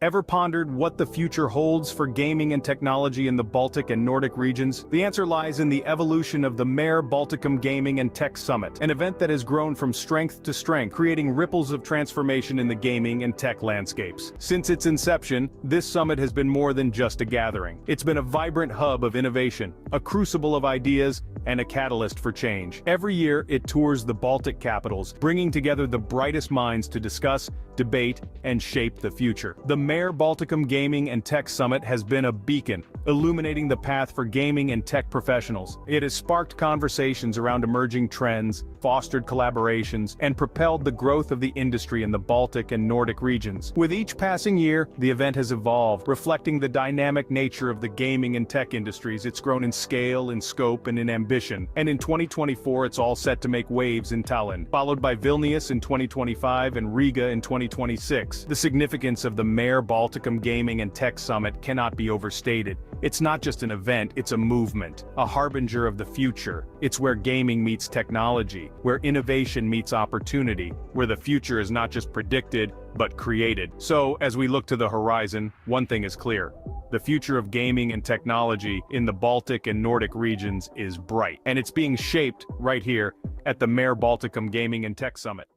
Ever pondered what the future holds for gaming and technology in the Baltic and Nordic regions? The answer lies in the evolution of the Mare Balticum Gaming and Tech Summit, an event that has grown from strength to strength, creating ripples of transformation in the gaming and tech landscapes. Since its inception, this summit has been more than just a gathering. It's been a vibrant hub of innovation, a crucible of ideas, and a catalyst for change. Every year, it tours the Baltic capitals, bringing together the brightest minds to discuss, debate, and shape the future. The Mare Balticum Gaming and Tech Summit has been a beacon, illuminating the path for gaming and tech professionals. It has sparked conversations around emerging trends, fostered collaborations, and propelled the growth of the industry in the Baltic and Nordic regions. With each passing year, the event has evolved, reflecting the dynamic nature of the gaming and tech industries. It's grown in scale, in scope, and in ambition. And in 2024, it's all set to make waves in Tallinn, followed by Vilnius in 2025 and Riga in 2026. The significance of the Mare Balticum Gaming and Tech Summit cannot be overstated. It's not just an event, it's a movement, a harbinger of the future. It's where gaming meets technology, where innovation meets opportunity, where the future is not just predicted, but created. So, as we look to the horizon, one thing is clear. The future of gaming and technology in the Baltic and Nordic regions is bright, and it's being shaped right here at the Mare Balticum Gaming and Tech Summit.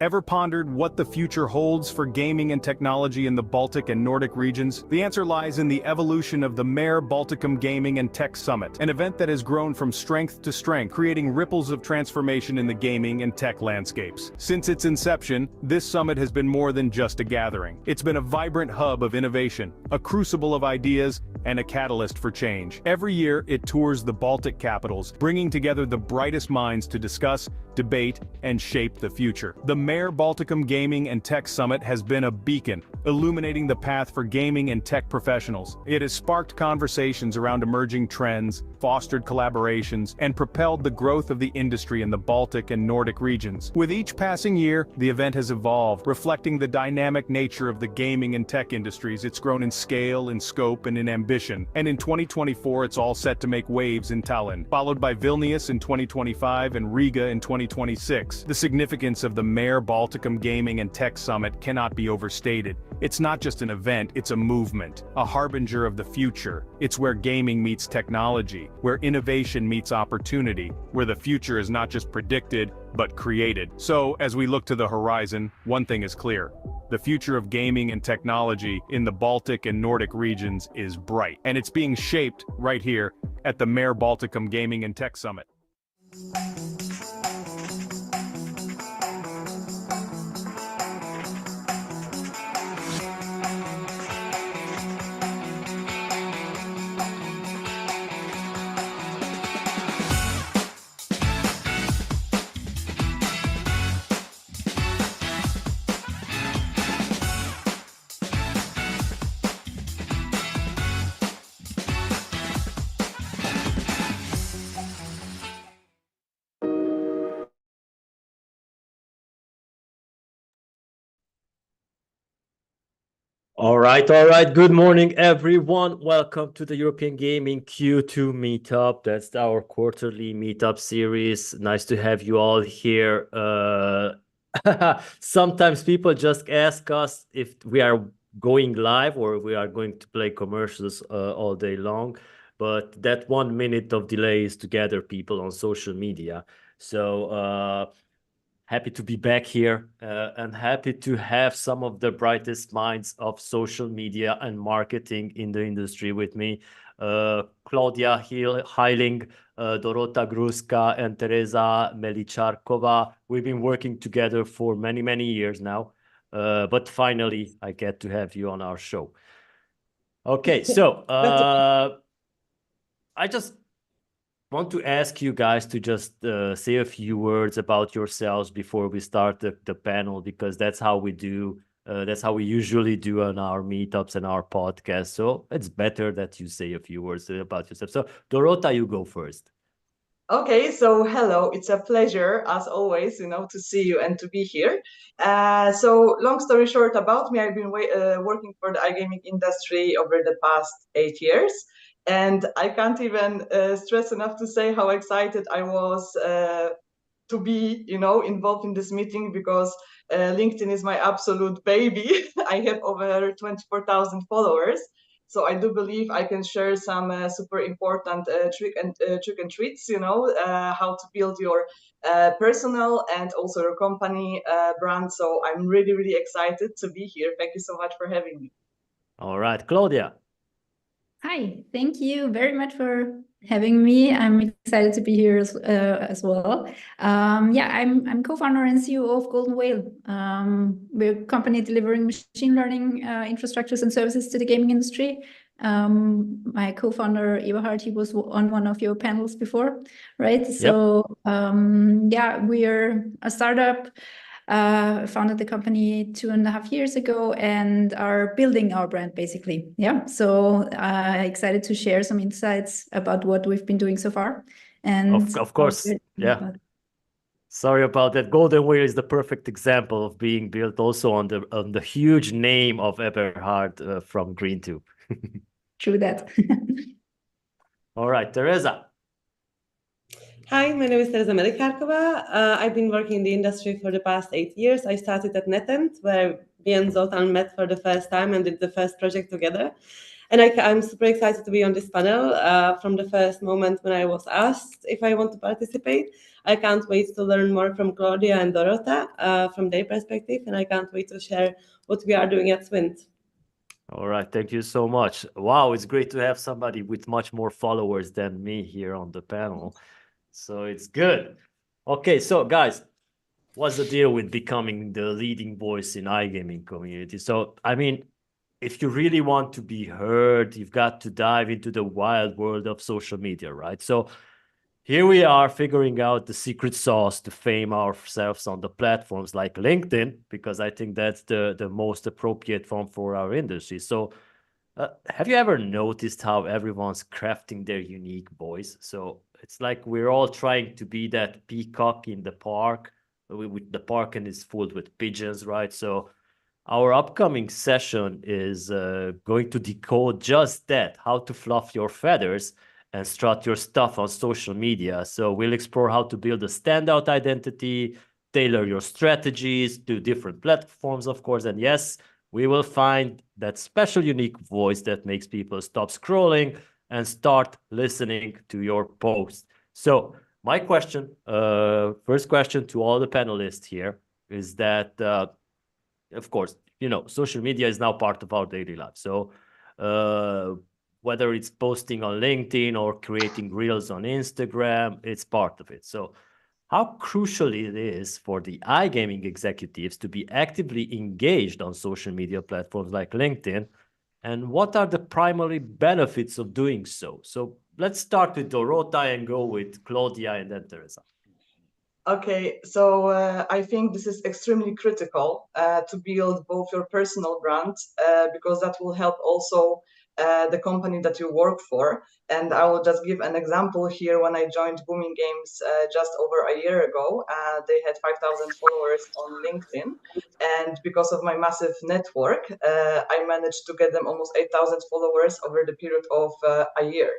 Ever pondered what the future holds for gaming and technology in the Baltic and Nordic regions? The answer lies in the evolution of the Mare Balticum Gaming and Tech Summit, an event that has grown from strength to strength, creating ripples of transformation in the gaming and tech landscapes. Since its inception, this summit has been more than just a gathering. It's been a vibrant hub of innovation, a crucible of ideas, and a catalyst for change. Every year, it tours the Baltic capitals, bringing together the brightest minds to discuss, debate, and shape the future. The Mare Balticum Gaming and Tech Summit has been a beacon, illuminating the path for gaming and tech professionals. It has sparked conversations around emerging trends, fostered collaborations, and propelled the growth of the industry in the Baltic and Nordic regions. With each passing year, the event has evolved, reflecting the dynamic nature of the gaming and tech industries. It's grown in scale, in scope, and in ambition. And in 2024, it's all set to make waves in Tallinn, followed by Vilnius in 2025 and Riga in 2026. The significance of the Mare Balticum Gaming and Tech Summit cannot be overstated. It's not just an event, it's a movement, a harbinger of the future. It's where gaming meets technology, where innovation meets opportunity, where the future is not just predicted, but created. So, as we look to the horizon, one thing is clear. The future of gaming and technology in the Baltic and Nordic regions is bright, and it's being shaped right here at the Mare Balticum Gaming and Tech Summit. All right. Good morning, everyone. Welcome to the European Gaming Q2 Meetup. That's our quarterly meetup series. Nice to have you all here. Sometimes people just ask us if we are going live or we are going to play commercials all day long. But that 1 minute of delay is to gather people on social media. So happy to be back here and happy to have some of the brightest minds of social media and marketing in the industry with me. Claudia, Heiling, Dorota, Gruszka, and Tereza, Melicharkova. We've been working together for many, many years now. But finally, I get to have you on our show. Okay, so I just want to ask you guys to just say a few words about yourselves before we start the panel, because that's how we do. That's how we usually do on our meetups and our podcasts. So it's better that you say a few words about yourself. So Dorota, you go first. Okay, so hello. It's a pleasure, as always, to see you and to be here. So long story short about me, I've been working for the iGaming industry over the past 8 years. And I can't even stress enough to say how excited I was to be, involved in this meeting, because LinkedIn is my absolute baby. I have over 24,000 followers. So I do believe I can share some super important trick and treats, how to build your personal and also your company brand. So I'm really, really excited to be here. Thank you so much for having me. All right, Claudia. Hi, thank you very much for having me. I'm excited to be here as well. I'm co-founder and CEO of Golden Whale. We're a company delivering machine learning infrastructures and services to the gaming industry. My co-founder Eberhard, he was on one of your panels before, right? Yep. So we are a startup. Founded the company 2.5 years ago and are building our brand basically. So excited to share some insights about what we've been doing so far. And of course, sorry about that. Golden Whale is the perfect example of being built also on the huge name of Eberhard from Green 2. True that. All right, Tereza. Hi, my name is Tereza Melicharkova. I've been working in the industry for the past 8 years. I started at NetEnt, where me and Zoltan met for the first time and did the first project together. And I'm super excited to be on this panel from the first moment when I was asked if I want to participate. I can't wait to learn more from Claudia and Dorota from their perspective, and I can't wait to share what we are doing at Swintt. All right, thank you so much. Wow, it's great to have somebody with much more followers than me here on the panel. So it's good. Okay, so guys, what's the deal with becoming the leading voice in iGaming community? So, I mean, if you really want to be heard, you've got to dive into the wild world of social media, right? So here we are figuring out the secret sauce to fame ourselves on the platforms like LinkedIn, because I think that's the most appropriate one for our industry. So have you ever noticed how everyone's crafting their unique voice? So it's like we're all trying to be that peacock in the park. With the park and is filled with pigeons, right? So our upcoming session is going to decode just that, how to fluff your feathers and strut your stuff on social media. So we'll explore how to build a standout identity, tailor your strategies to different platforms, of course. And yes, we will find that special unique voice that makes people stop scrolling and start listening to your posts. So my question, first question to all the panelists here is that, of course, you know, social media is now part of our daily life. So whether it's posting on LinkedIn or creating reels on Instagram, it's part of it. So how crucial it is for the iGaming executives to be actively engaged on social media platforms like LinkedIn, and what are the primary benefits of doing so? So let's start with Dorota and go with Claudia and then Tereza. Okay, so I think this is extremely critical to build both your personal brand because that will help also the company that you work for. And I will just give an example here. When I joined Booming Games just over a year ago, they had 5,000 followers on LinkedIn. And because of my massive network, I managed to get them almost 8,000 followers over the period of a year.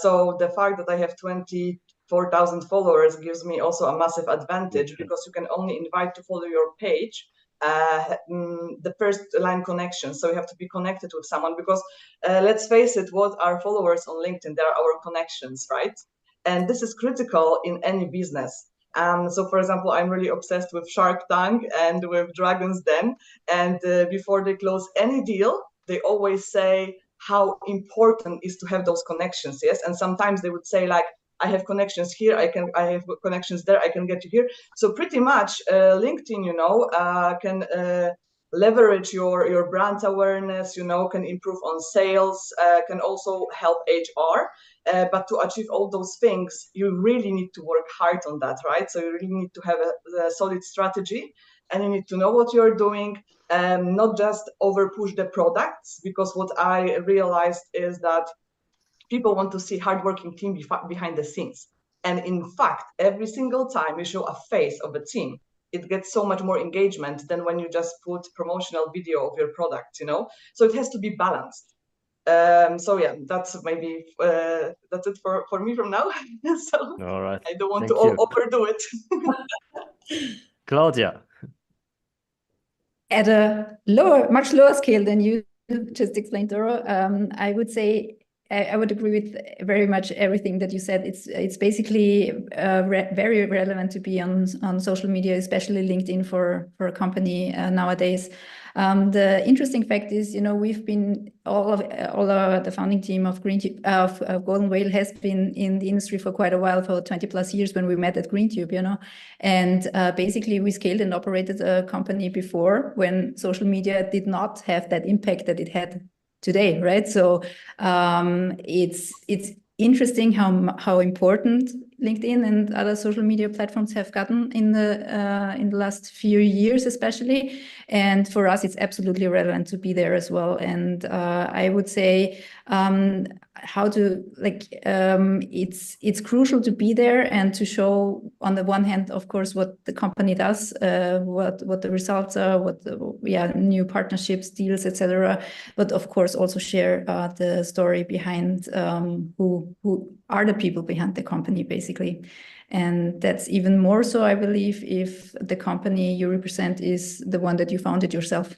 So the fact that I have 24,000 followers gives me also a massive advantage because you can only invite to follow your page the first line connection. So you have to be connected with someone because let's face it, what are followers on LinkedIn? They are our connections, right? And this is critical in any business. So for example, I'm really obsessed with Shark Tank and with Dragon's Den. And before they close any deal, they always say how important is to have those connections. Yes. And sometimes they would say like, I have connections here, I have connections there, I can get you here. So pretty much LinkedIn, you know, can leverage your brand awareness, you know, can improve on sales, can also help HR. But to achieve all those things, you really need to work hard on that, right? So you really need to have a solid strategy and you need to know what you're doing, not just over push the products, because what I realized is that people want to see hardworking team behind the scenes. And in fact, every single time you show a face of a team, it gets so much more engagement than when you just put promotional video of your product, you know? So it has to be balanced. So yeah, that's maybe, that's it for me from now. So all right. I don't want Thank to you. overdo it. Claudia. At a much lower scale than you just explained, Doro, I would say I would agree with very much everything that you said. It's basically very relevant to be on social media, especially LinkedIn for a company nowadays. The interesting fact is, you know, we've been the founding team of Golden Whale has been in the industry for quite a while, for 20 plus years when we met at GreenTube, you know, and basically we scaled and operated a company before when social media did not have that impact that it had today, right? So it's interesting how important LinkedIn and other social media platforms have gotten in the last few years, especially. And for us, it's absolutely relevant to be there as well. And I would say it's crucial to be there and to show, on the one hand, of course, what the company does, what the results are, new partnerships, deals, etc. But of course, also share the story behind who are the people behind the company, basically. And that's even more so, I believe, if the company you represent is the one that you founded yourself.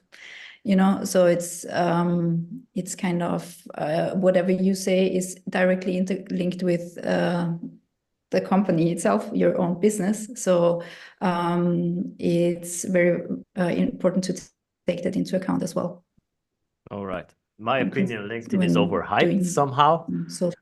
you know, so it's kind of whatever you say is directly interlinked with the company itself, your own business. So it's very important to take that into account as well. All right. My opinion, LinkedIn when is overhyped doing somehow. social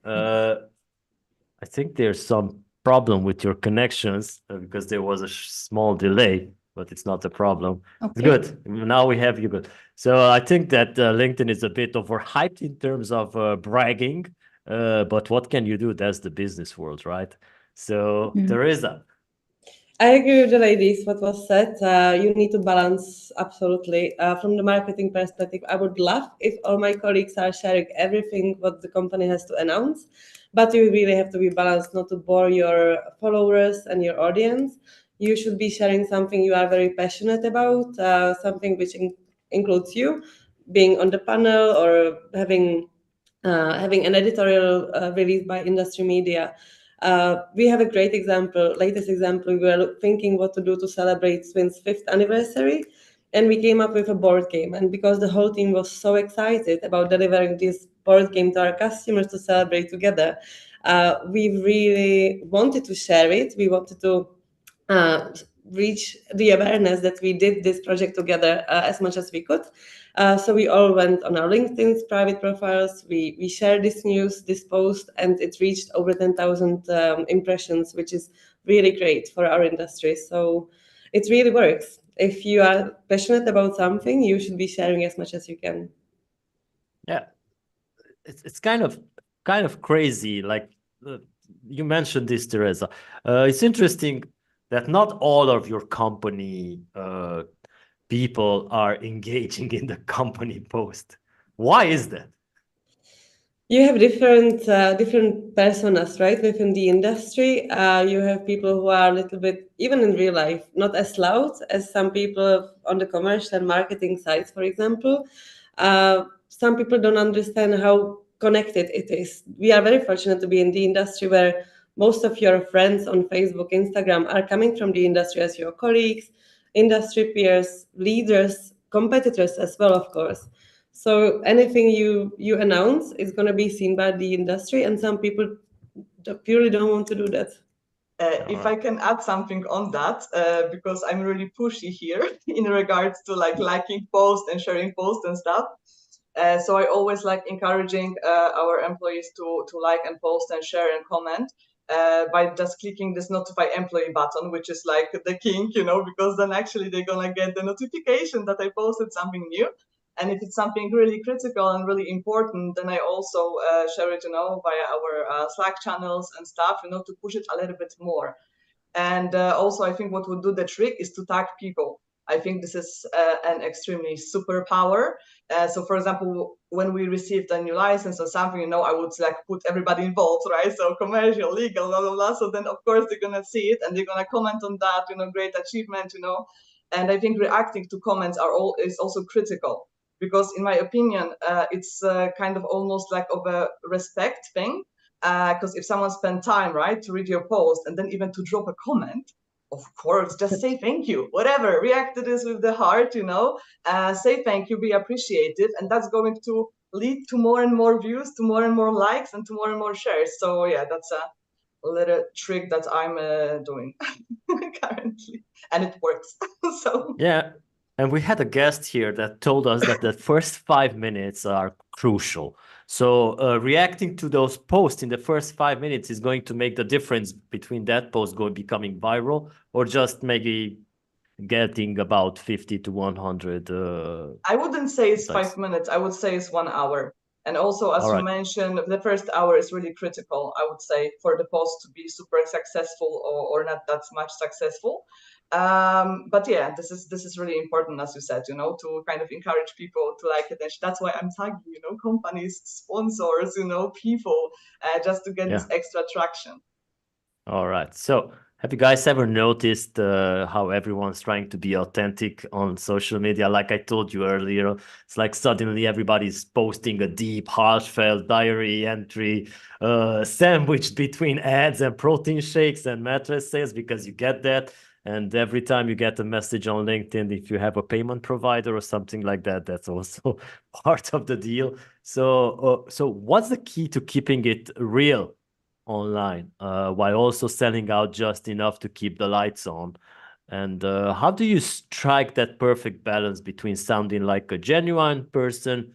I think there's some problem with your connections because there was a small delay, but it's not a problem. It's Okay. good. Now we have you good. So I think that LinkedIn is a bit overhyped in terms of bragging, but what can you do? That's the business world, right? So Tereza. I agree with the ladies, what was said. You need to balance absolutely. From the marketing perspective, I would love if all my colleagues are sharing everything what the company has to announce, but you really have to be balanced not to bore your followers and your audience. You should be sharing something you are very passionate about, something which includes you being on the panel or having an editorial released by industry media. We have a great example, latest example. We were thinking what to do to celebrate Swintt's 5th anniversary, and we came up with a board game. And because the whole team was so excited about delivering this board game to our customers to celebrate together, we really wanted to share it. We wanted to reach the awareness that we did this project together as much as we could. So we all went on our LinkedIn's private profiles. We shared this news, this post, and it reached over 10,000 impressions, which is really great for our industry. So it really works. If you are passionate about something, you should be sharing as much as you can. Yeah, it's kind of crazy. Like you mentioned this, Tereza. It's interesting that not all of your company people are engaging in the company post. Why is that? You have different personas, right, within the industry. You have people who are a little bit, even in real life, not as loud as some people on the commercial and marketing sides, for example. Some people don't understand how connected it is. We are very fortunate to be in the industry where most of your friends on Facebook, Instagram are coming from the industry as your colleagues, industry peers, leaders, competitors as well, of course. So anything you announce is going to be seen by the industry, and some people purely don't want to do that. If I can add something on that, because I'm really pushy here in regards to liking posts and sharing posts and stuff. So I always like encouraging our employees to like and post and share and comment by just clicking this notify employee button, which is like the king, because then actually they're gonna get the notification that I posted something new. And if it's something really critical and really important, then I also share it, via our Slack channels and stuff, to push it a little bit more. And also, I think what would do the trick is to tag people. I think this is an extremely superpower. So, for example, when we received a new license or something, I would put everybody involved, right? So commercial, legal, blah, blah, blah. So then, of course, they're going to see it and they're going to comment on that, great achievement, And I think reacting to comments is also critical. Because in my opinion, it's kind of almost like of a respect thing. Because if someone spent time, right, to read your post and then even to drop a comment, of course, just say thank you, whatever, react to this with the heart, say thank you, be appreciative, and that's going to lead to more and more views, to more and more likes, and to more and more shares. So yeah, that's a little trick that I'm doing currently, and it works. So yeah, and we had a guest here that told us that the first 5 minutes are crucial. So reacting to those posts in the first 5 minutes is going to make the difference between that post becoming viral or just maybe getting about 50 to 100. I wouldn't say it's likes. 5 minutes. I would say it's 1 hour. And also, as you mentioned, the first hour is really critical, I would say, for the post to be super successful or not that much successful. But yeah, this is really important, as you said, to kind of encourage people to like it. And that's why I'm tagging, companies, sponsors, people, just to get this extra traction. All right. So have you guys ever noticed how everyone's trying to be authentic on social media? Like I told you earlier, it's like suddenly everybody's posting a deep, heartfelt diary entry sandwiched between ads and protein shakes and mattress sales because you get that. And every time you get a message on LinkedIn, if you have a payment provider or something like that, that's also part of the deal. So, so what's the key to keeping it real online, while also selling out just enough to keep the lights on? And how do you strike that perfect balance between sounding like a genuine person,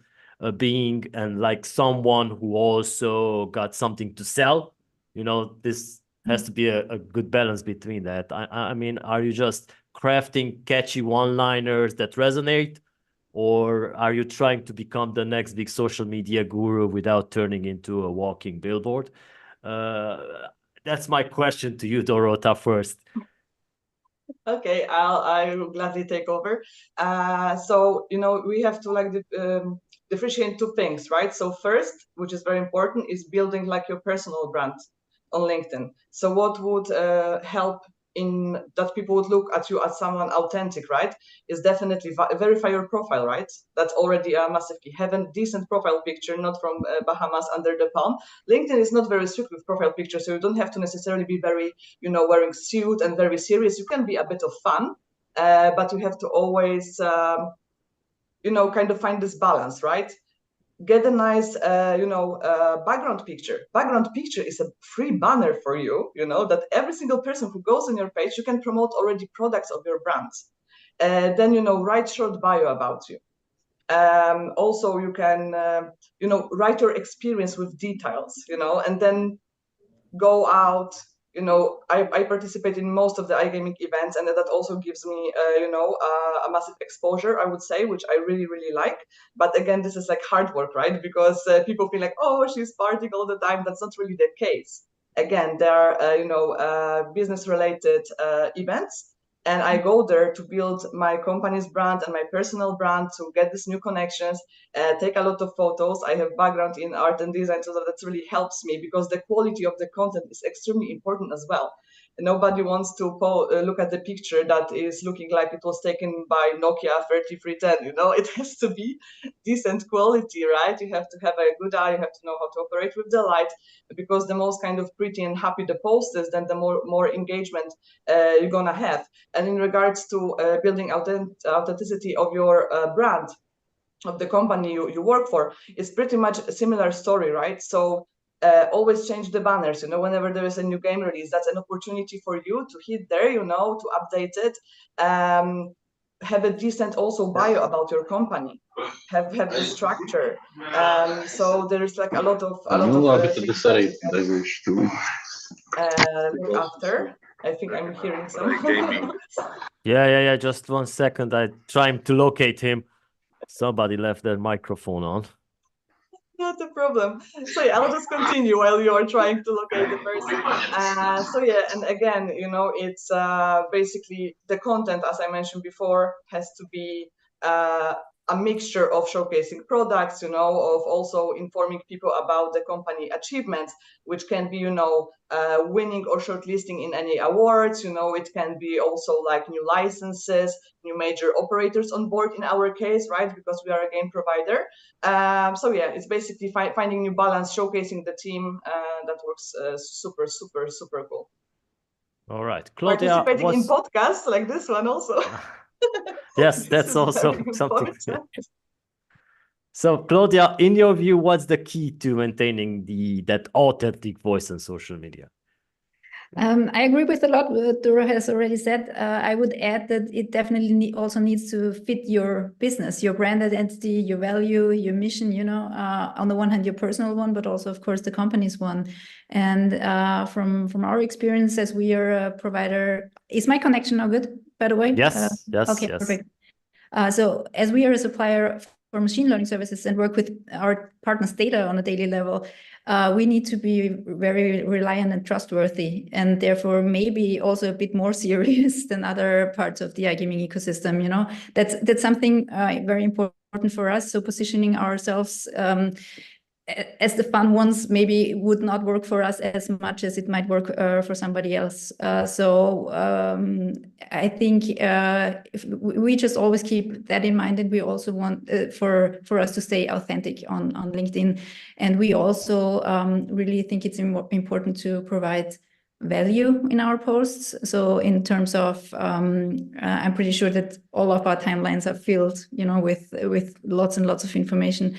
being, and like someone who also got something to sell? This has to be a good balance between that. I mean, are you just crafting catchy one-liners that resonate, or are you trying to become the next big social media guru without turning into a walking billboard? That's my question to you, Dorota, first. Okay, I will gladly take over. So we have to differentiate two things, right? So first, which is very important, is building like your personal brand on LinkedIn. So what would help in that people would look at you as someone authentic, right? Is definitely verify your profile, right? That's already a massive key. Have a decent profile picture, not from Bahamas under the palm. LinkedIn is not very strict with profile pictures, so you don't have to necessarily be very, wearing suit and very serious. You can be a bit of fun, but you have to always, kind of find this balance, right? Get a nice, background picture. Background picture is a free banner for you, that every single person who goes on your page, you can promote already products of your brands. Then, write short bio about you. Also, you can, write your experience with details, and then go out. I participate in most of the iGaming events, and that also gives me, a massive exposure, I would say, which I really, really like. But again, this is like hard work, right? Because people feel like, oh, she's partying all the time. That's not really the case. Again, there are, business-related events, and I go there to build my company's brand and my personal brand, to get these new connections, take a lot of photos. I have background in art and design, so that really helps me, because the quality of the content is extremely important as well. Nobody wants to look at the picture that is looking like it was taken by Nokia 3310. It has to be decent quality, right? You have to have a good eye. You have to know how to operate with the light, because the most kind of pretty and happy the post is, then the more engagement you're gonna have. And in regards to building authenticity of your brand, of the company you work for, it's pretty much a similar story, right? So always change the banners. Whenever there is a new game release, that's an opportunity for you to hit there, to update it. Have a decent also bio about your company. Have the structure. So there's like a lot of look after. I think I'm hearing some. Yeah. Just 1 second. I'm trying to locate him. Somebody left their microphone on. Not a problem. So yeah, I'll just continue while you are trying to locate the person. So yeah, and again, it's basically the content, as I mentioned before, has to be a mixture of showcasing products, of also informing people about the company achievements, which can be, winning or shortlisting in any awards. It can be also like new licenses, new major operators on board in our case, right? Because we are a game provider. So yeah, it's basically finding new balance, showcasing the team. That works super, super, super cool. All right, Claudia, participating in podcasts like this one also. Yes, that's also something. So, Claudia, in your view, what's the key to maintaining that authentic voice on social media? I agree with a lot what Dora has already said. I would add that it definitely also needs to fit your business, your brand identity, your value, your mission, on the one hand, your personal one, but also, of course, the company's one. And from our experience, as we are a provider, is my connection now good, by the way? Yes, okay, yes. Perfect. So as we are a supplier for machine learning services and work with our partners' data on a daily level, we need to be very reliant and trustworthy, and therefore maybe also a bit more serious than other parts of the iGaming ecosystem. That's something very important for us. So positioning ourselves as the fun ones maybe would not work for us as much as it might work for somebody else. So I think if we just always keep that in mind, and we also want for us to stay authentic on LinkedIn. And we also really think it's important to provide value in our posts. So in terms of, I'm pretty sure that all of our timelines are filled, with lots and lots of information.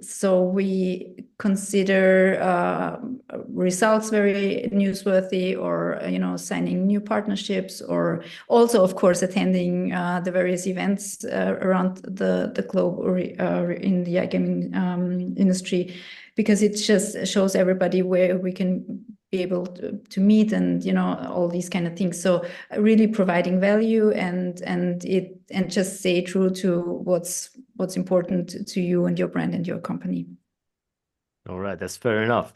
So we consider results very newsworthy, or signing new partnerships, or also, of course, attending the various events around the globe, or in the iGaming industry, because it just shows everybody where we can be able to meet, and all these kind of things. So really providing value and just stay true to what's important to you and your brand and your company. All right, that's fair enough.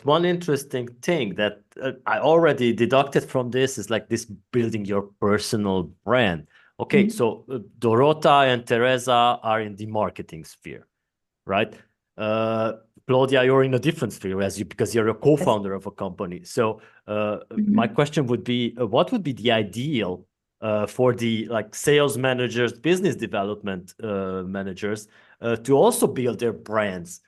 One interesting thing that I already deducted from this is like this building your personal brand. Okay, so Dorota and Tereza are in the marketing sphere, right? Claudia, you're in a different sphere because you're a co-founder of a company. So my question would be, what would be the ideal for the sales managers, business development managers to also build their brands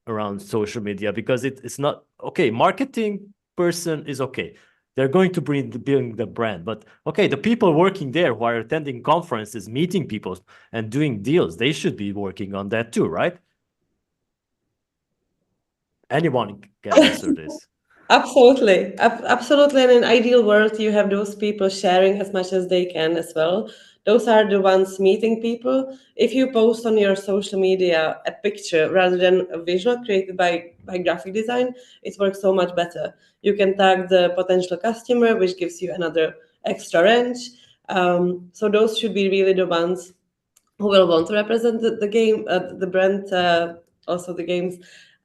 around social media? Because it's not okay. Marketing person is okay. They're going to building the brand, but okay, the people working there who are attending conferences, meeting people and doing deals, they should be working on that too, right? Anyone can answer this. Absolutely. Absolutely. In an ideal world, you have those people sharing as much as they can as well. Those are the ones meeting people. If you post on your social media a picture rather than a visual created by graphic design, it works so much better. You can tag the potential customer, which gives you another extra range. So those should be really the ones who will want to represent the game, the brand, also the games.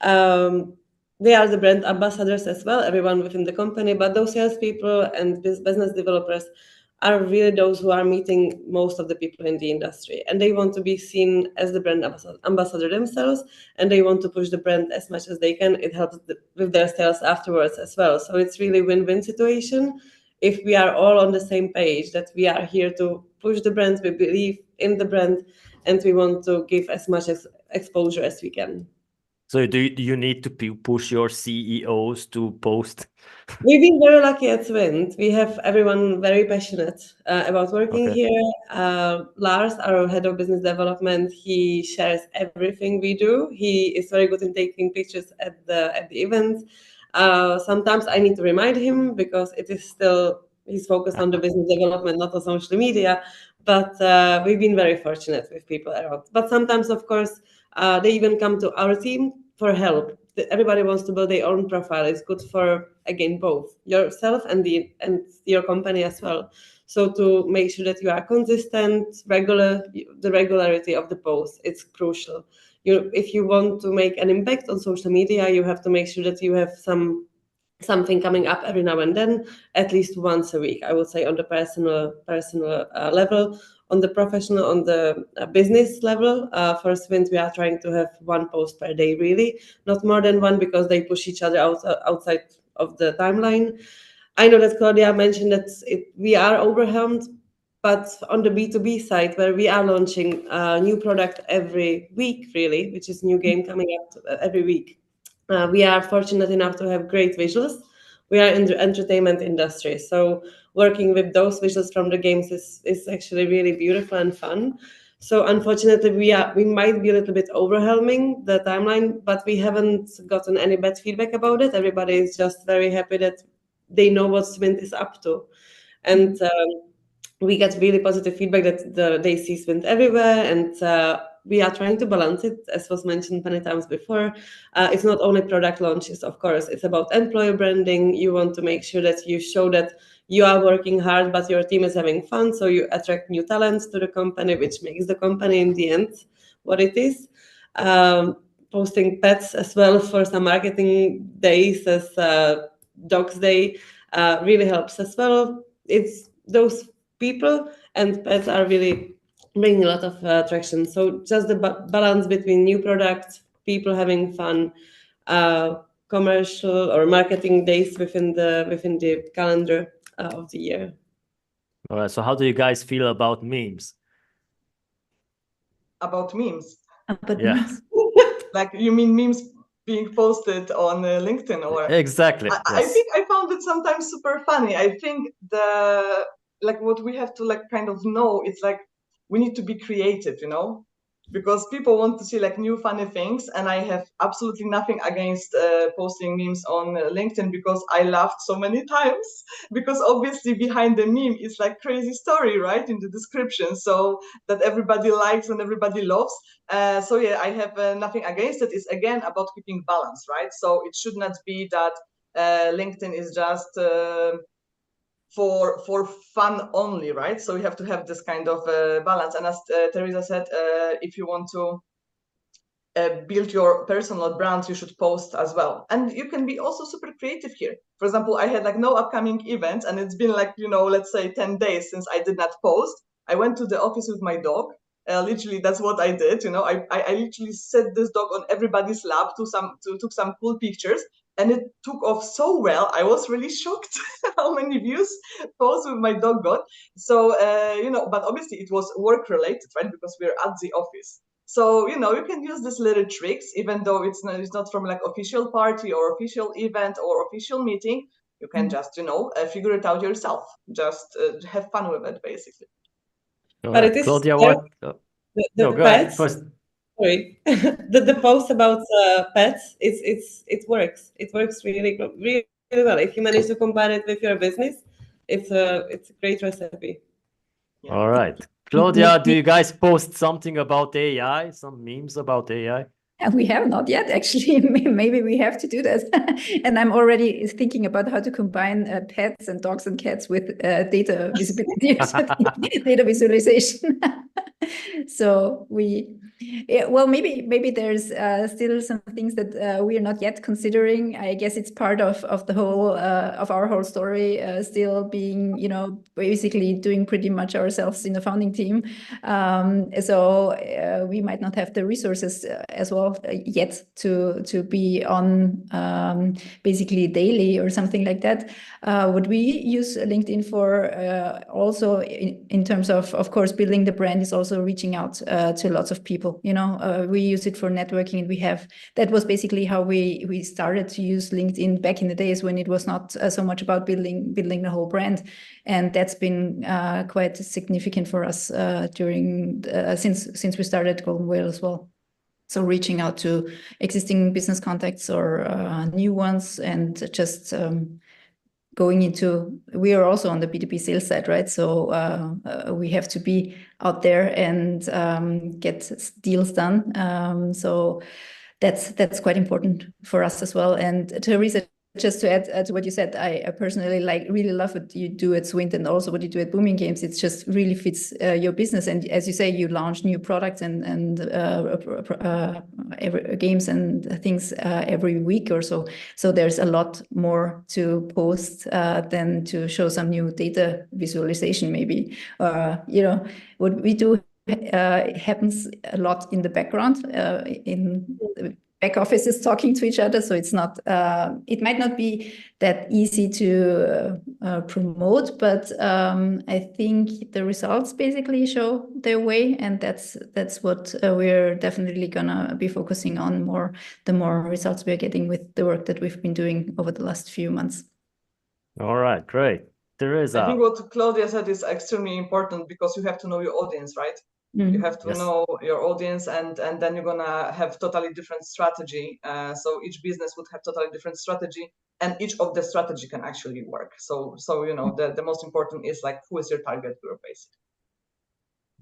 They are the brand ambassadors as well, everyone within the company, but those salespeople and business developers are really those who are meeting most of the people in the industry, and they want to be seen as the brand ambassador themselves, and they want to push the brand as much as they can. It helps with their sales afterwards as well. So it's really win-win situation if we are all on the same page, that we are here to push the brand, we believe in the brand, and we want to give as much exposure as we can. So do you need to push your CEOs to post? We've been very lucky at Swintt. We have everyone very passionate about working here. Lars, our head of business development, he shares everything we do. He is very good in taking pictures at the events. Sometimes I need to remind him because it is still, he's focused on the business development, not on social media. But we've been very fortunate with people around. But sometimes, of course, they even come to our team for help. Everybody wants to build their own profile. It's good for, again, both yourself and your company as well. So to make sure that you are consistent, the regularity of the posts, it's crucial. If you want to make an impact on social media, you have to make sure that you have something coming up every now and then, at least once a week, I would say, on the personal level. On the professional, on the business level, for Swintt, we are trying to have one post per day, really, not more than one, because they push each other outside of the timeline. I know that Claudia mentioned that we are overwhelmed, but on the B2B side, where we are launching a new product every week, really, which is new game coming up every week, we are fortunate enough to have great visuals. We are in the entertainment industry, so working with those visuals from the games is actually really beautiful and fun. So unfortunately, we might be a little bit overwhelming the timeline, but we haven't gotten any bad feedback about it. Everybody is just very happy that they know what Swintt is up to, and we get really positive feedback that they see Swintt everywhere, and we are trying to balance it, as was mentioned many times before. It's not only product launches, of course, it's about employer branding. You want to make sure that you show that you are working hard, but your team is having fun, so you attract new talents to the company, which makes the company in the end what it is. Posting pets as well for some marketing days, as Dogs Day, really helps as well. It's those people and pets are really bringing a lot of traction. So just the balance between new products, people having fun, commercial or marketing days within the calendar of the year. All right. So how do you guys feel about memes? About memes? But Yeah. memes. Like, you mean memes being posted on LinkedIn. Or Exactly. I think I found it sometimes super funny. I think what we have to like kind of know, it's like we need to be creative, you know, because people want to see like new funny things, and I have absolutely nothing against posting memes on LinkedIn, because I laughed so many times, because obviously behind the meme is like crazy story, right, in the description, so that everybody likes and everybody loves. So yeah, I have nothing against it. It's again about keeping balance, right? So it should not be that LinkedIn is just for fun only, right? So you have to have this kind of balance. And as Tereza said, if you want to build your personal brand, you should post as well. And you can be also super creative here. For example, I had like no upcoming events, and it's been like, you know, let's say 10 days since I did not post. I went to the office with my dog. Literally, that's what I did. You know, I literally set this dog on everybody's lap, took some cool pictures, and it took off so well. I was really shocked how many views posts with my dog got. So, you know, but obviously it was work related, right? Because we're at the office. So, you know, you can use these little tricks, even though it's not from like official party or official event or official meeting. You can just, you know, figure it out yourself. Just have fun with it, basically. But it is Claudia, the no, go ahead pets. first. Sorry, the post about pets, it works. It works really really well. If you manage to combine it with your business, it's a great recipe. Yeah. All right, Claudia, do you guys post something about AI? Some memes about AI? We have not yet, actually. Maybe we have to do that. And I'm already thinking about how to combine pets and dogs and cats with data visibility, data visualization. So well, maybe there's still some things that we are not yet considering. I guess it's part of the whole of our whole story, still being, you know, basically doing pretty much ourselves in the founding team. So we might not have the resources as well yet to be on basically daily or something like that. Would we use LinkedIn for also in terms of course, building the brand is also reaching out to lots of people. You know, we use it for networking, and that was basically how we started to use LinkedIn back in the days when it was not so much about building the whole brand, and that's been quite significant for us during since we started Golden Whale as well. So reaching out to existing business contacts or new ones, and just going into, we are also on the B2B sales side, right? So we have to be out there and get deals done. So that's quite important for us as well. And Tereza, just to add to what you said, I personally really love what you do at Swintt and also what you do at Booming Games. It just really fits your business. And as you say, you launch new products and games and things every week or so. So there's a lot more to post than to show some new data visualization, maybe. You know, what we do happens a lot in the background, in back offices talking to each other, so it's not it might not be that easy to promote, but I think the results basically show their way, and that's what we're definitely gonna be focusing on more, the more results we're getting with the work that we've been doing over the last few months. All right, great. Tereza. I think what Claudia said is extremely important, because you have to know your audience, right? You have to know your audience, and then you're gonna have totally different strategy. So each business would have totally different strategy, and each of the strategy can actually work. So you know, the most important is like, who is your target group, basically.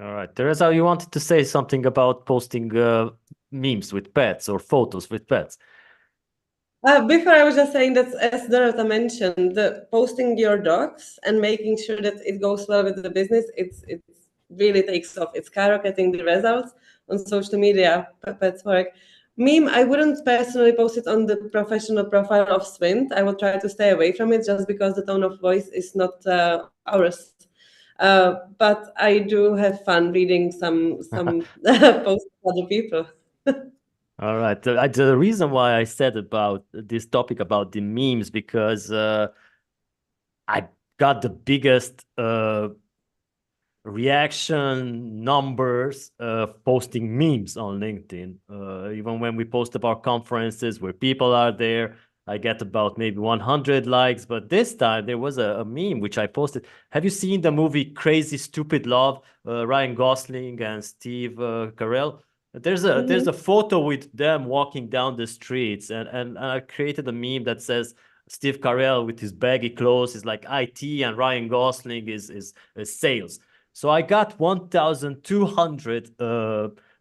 All right, Tereza, you wanted to say something about posting memes with pets or photos with pets. Before, I was just saying that, as Dorota mentioned, the posting your dogs and making sure that it goes well with the business, it's really takes off. It's skyrocketing the results on social media. Pets work. Meme, I wouldn't personally post it on the professional profile of Swintt. I will try to stay away from it, just because the tone of voice is not ours. But I do have fun reading some posts of other people. All right. The reason why I said about this topic about the memes, because I got the biggest reaction numbers posting memes on LinkedIn. Even when we post about conferences where people are there, I get about maybe 100 likes. But this time there was a meme which I posted. Have you seen the movie Crazy Stupid Love? Ryan Gosling and Steve Carell. There's a photo with them walking down the streets, and I created a meme that says Steve Carell with his baggy clothes is like IT, and Ryan Gosling is sales. So I got 1,200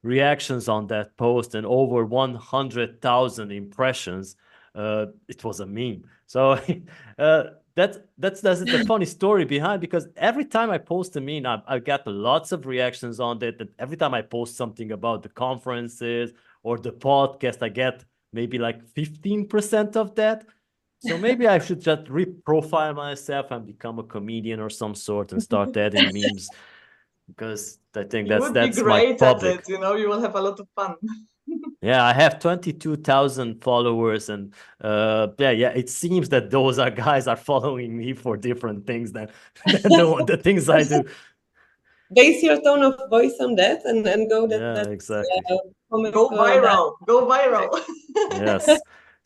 reactions on that post and over 100,000 impressions. It was a meme. So that's the funny story behind, because every time I post a meme, I get lots of reactions on it. And every time I post something about the conferences or the podcast, I get maybe like 15% of that. So maybe I should just reprofile myself and become a comedian or some sort and start adding memes, because I think You would be that's my great at public. it, you know, you will have a lot of fun. Yeah, I have 22,000 followers, and yeah, it seems that those guys are following me for different things than the things I do. Base your tone of voice on that and go that. Yeah, That's, exactly. Go viral, go viral. Yes.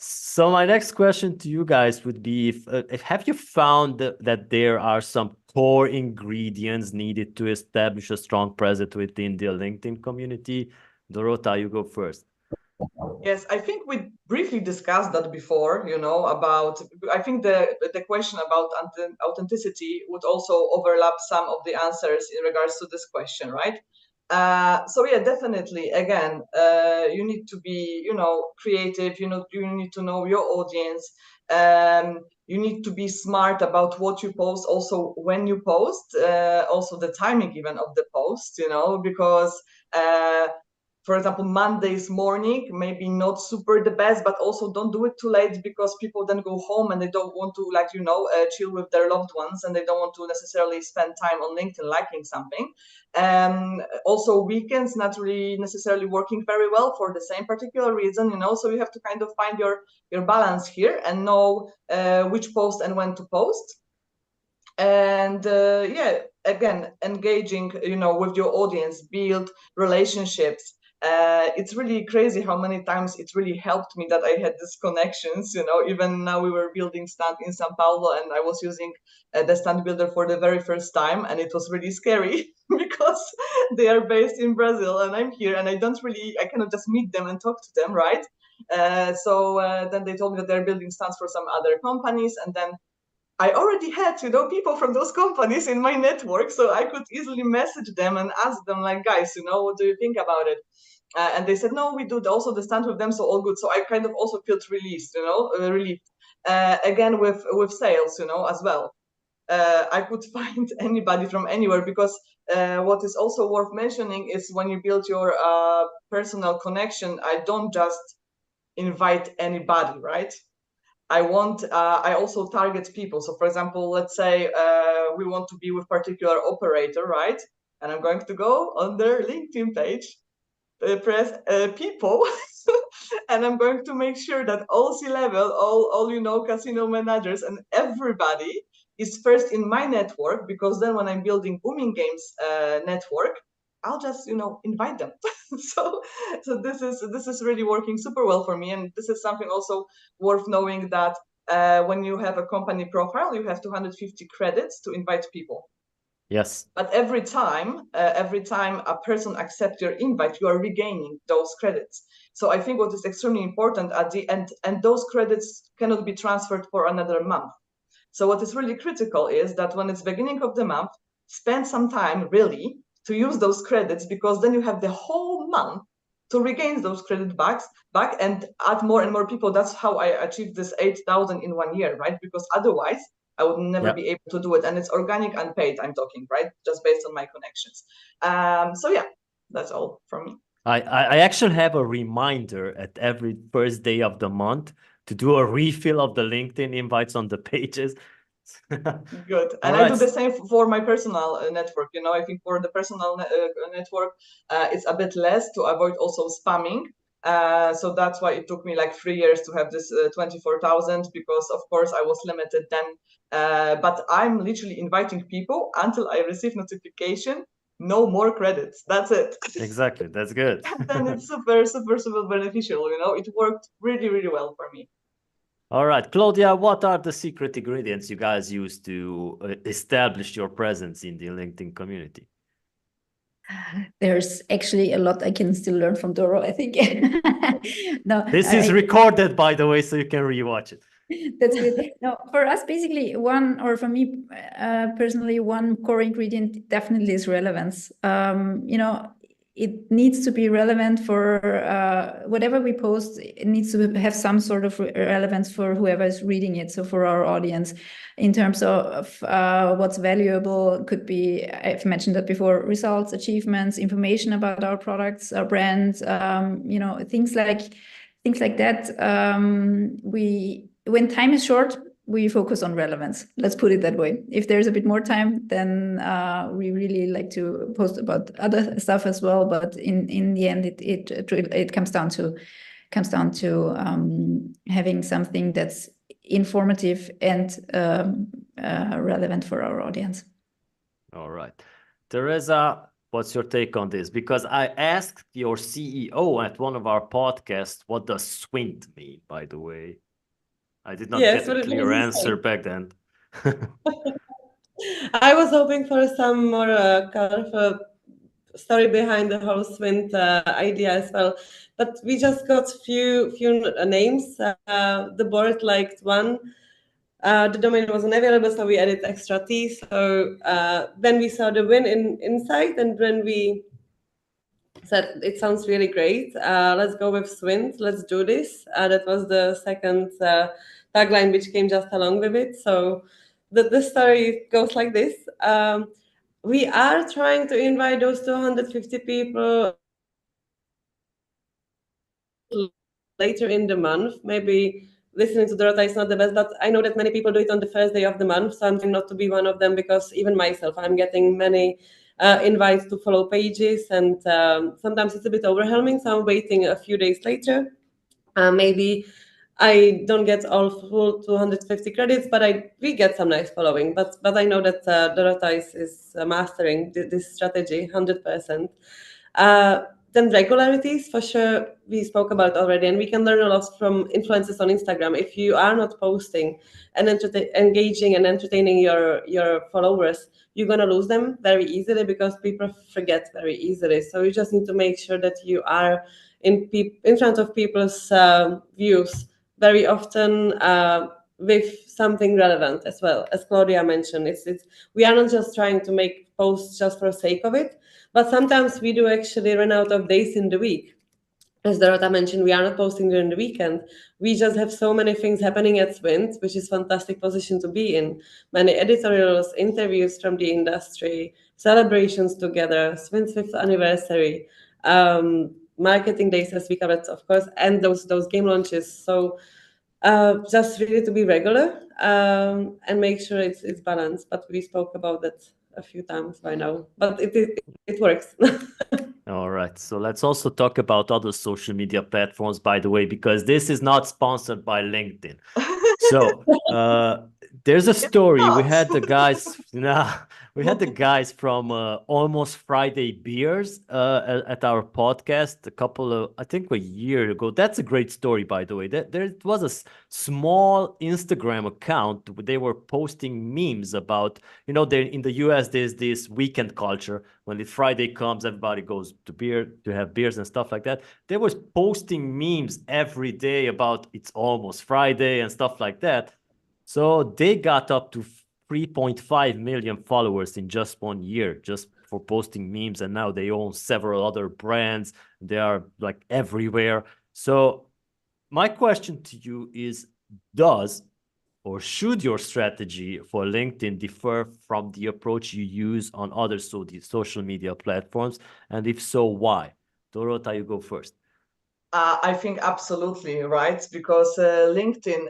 So my next question to you guys would be, if have you found that there are some core ingredients needed to establish a strong presence within the LinkedIn community? Dorota, you go first. Yes, I think we briefly discussed that before, you know, I think the question about authenticity would also overlap some of the answers in regards to this question, right? So yeah, definitely, again, you need to be, you know, creative, you know, you need to know your audience. You need to be smart about what you post, also when you post, also the timing even of the post, you know, because for example, Monday's morning, maybe not super the best, but also don't do it too late, because people then go home and they don't want to, like, you know, chill with their loved ones, and they don't want to necessarily spend time on LinkedIn liking something. Also, weekends not really necessarily working very well for the same particular reason, you know, so you have to kind of find your balance here and know which post and when to post. And yeah, again, engaging, you know, with your audience, build relationships. It's really crazy how many times it really helped me that I had these connections, you know. Even now we were building stand in Sao Paulo, and I was using the stand builder for the very first time, and it was really scary because they are based in Brazil and I'm here, and I cannot just meet them and talk to them, right? So then they told me that they're building stands for some other companies, and then I already had, you know, people from those companies in my network, so I could easily message them and ask them, like, guys, you know, what do you think about it? And they said, no, we do also the stand with them, so all good. So I kind of also felt released, you know, relieved. Again, with sales, you know, as well. I could find anybody from anywhere, because what is also worth mentioning is when you build your personal connection, I don't just invite anybody, right? I also target people. So for example, let's say we want to be with particular operator, right? And I'm going to go on their LinkedIn page, press people, and I'm going to make sure that all C-level, all you know, casino managers and everybody is first in my network, because then when I'm building booming games network, I'll just, you know, invite them. so this is really working super well for me, and this is something also worth knowing, that when you have a company profile, you have 250 credits to invite people. Yes. But every time a person accepts your invite, you are regaining those credits. So I think what is extremely important at the end, and those credits cannot be transferred for another month. So what is really critical is that when it's beginning of the month, spend some time really to use those credits, because then you have the whole month to regain those credit back and add more and more people. That's how I achieved this 8,000 in 1 year, right? Because otherwise I would never be able to do it. And it's organic and paid, I'm talking, right? Just based on my connections. So yeah, that's all from me. I actually have a reminder at every first day of the month to do a refill of the LinkedIn invites on the pages. Good. And I do the same for my personal network. You know, I think for the personal network, it's a bit less to avoid also spamming. So that's why it took me like 3 years to have this 24,000, because of course I was limited then. But I'm literally inviting people until I receive notification no more credits. That's it. Exactly, that's good. And it's super, super, super beneficial. It worked really, really well for me. All right, Claudia, what are the secret ingredients you guys use to establish your presence in the LinkedIn community? There's actually a lot I can still learn from Doro, I think. No, This is recorded, by the way, so you can rewatch it. That's good. No, for us, basically, for me personally, one core ingredient definitely is relevance. It needs to be relevant for whatever we post. It needs to have some sort of relevance for whoever is reading it. So for our audience, in terms of what's valuable, could be, I've mentioned that before, results, achievements, information about our products, our brands, things like that. When time is short, we focus on relevance. Let's put it that way. If there's a bit more time, then we really like to post about other stuff as well. But in the end, it comes down to having something that's informative and relevant for our audience. All right, Tereza, what's your take on this? Because I asked your CEO at one of our podcasts, what does Swintt mean, by the way? I did not get a clear answer back then. I was hoping for some more colorful story behind the whole Swintt idea as well, but we just got few names. The board liked one. The domain wasn't available, so we added extra T. So then we saw the win insight, and when we said it sounds really great, let's go with Swintt, let's do this. That was the second tagline which came just along with it. So the story goes like this. We are trying to invite those 250 people later in the month. Maybe listening to Dorota is not the best, but I know that many people do it on the first day of the month, so I'm trying not to be one of them, because even myself, I'm getting many invites to follow pages, and sometimes it's a bit overwhelming, so I'm waiting a few days later. Maybe I don't get all full 250 credits, but we get some nice following. But I know that Dorota is mastering this strategy 100%. Then regularities, for sure, we spoke about already, and we can learn a lot from influencers on Instagram. If you are not posting and engaging and entertaining your followers, you're going to lose them very easily, because people forget very easily. So you just need to make sure that you are in front of people's views very often with something relevant as well. As Claudia mentioned, we are not just trying to make posts just for the sake of it, but sometimes we do actually run out of days in the week. As Dorota mentioned, we are not posting during the weekend. We just have so many things happening at Swintt, which is a fantastic position to be in. Many editorials, interviews from the industry, celebrations together, Swintt's 5th anniversary, marketing days, as we covered, of course, and those game launches. So just really to be regular and make sure it's balanced. But we spoke about that a few times by now, but it works. All right, so let's also talk about other social media platforms, by the way, because this is not sponsored by LinkedIn. So there's a story. We had the guys from Almost Friday Beers at our podcast I think a year ago. That's a great story, by the way. There was a small Instagram account. They were posting memes about, in the US, there's this weekend culture. When the Friday comes, everybody goes to have beers and stuff like that. They was posting memes every day about it's almost Friday and stuff like that. So they got up to 3.5 million followers in just 1 year, just for posting memes. And now they own several other brands. They are like everywhere. So my question to you is, does or should your strategy for LinkedIn differ from the approach you use on other social media platforms? And if so, why? Dorota, you go first. I think absolutely right, because LinkedIn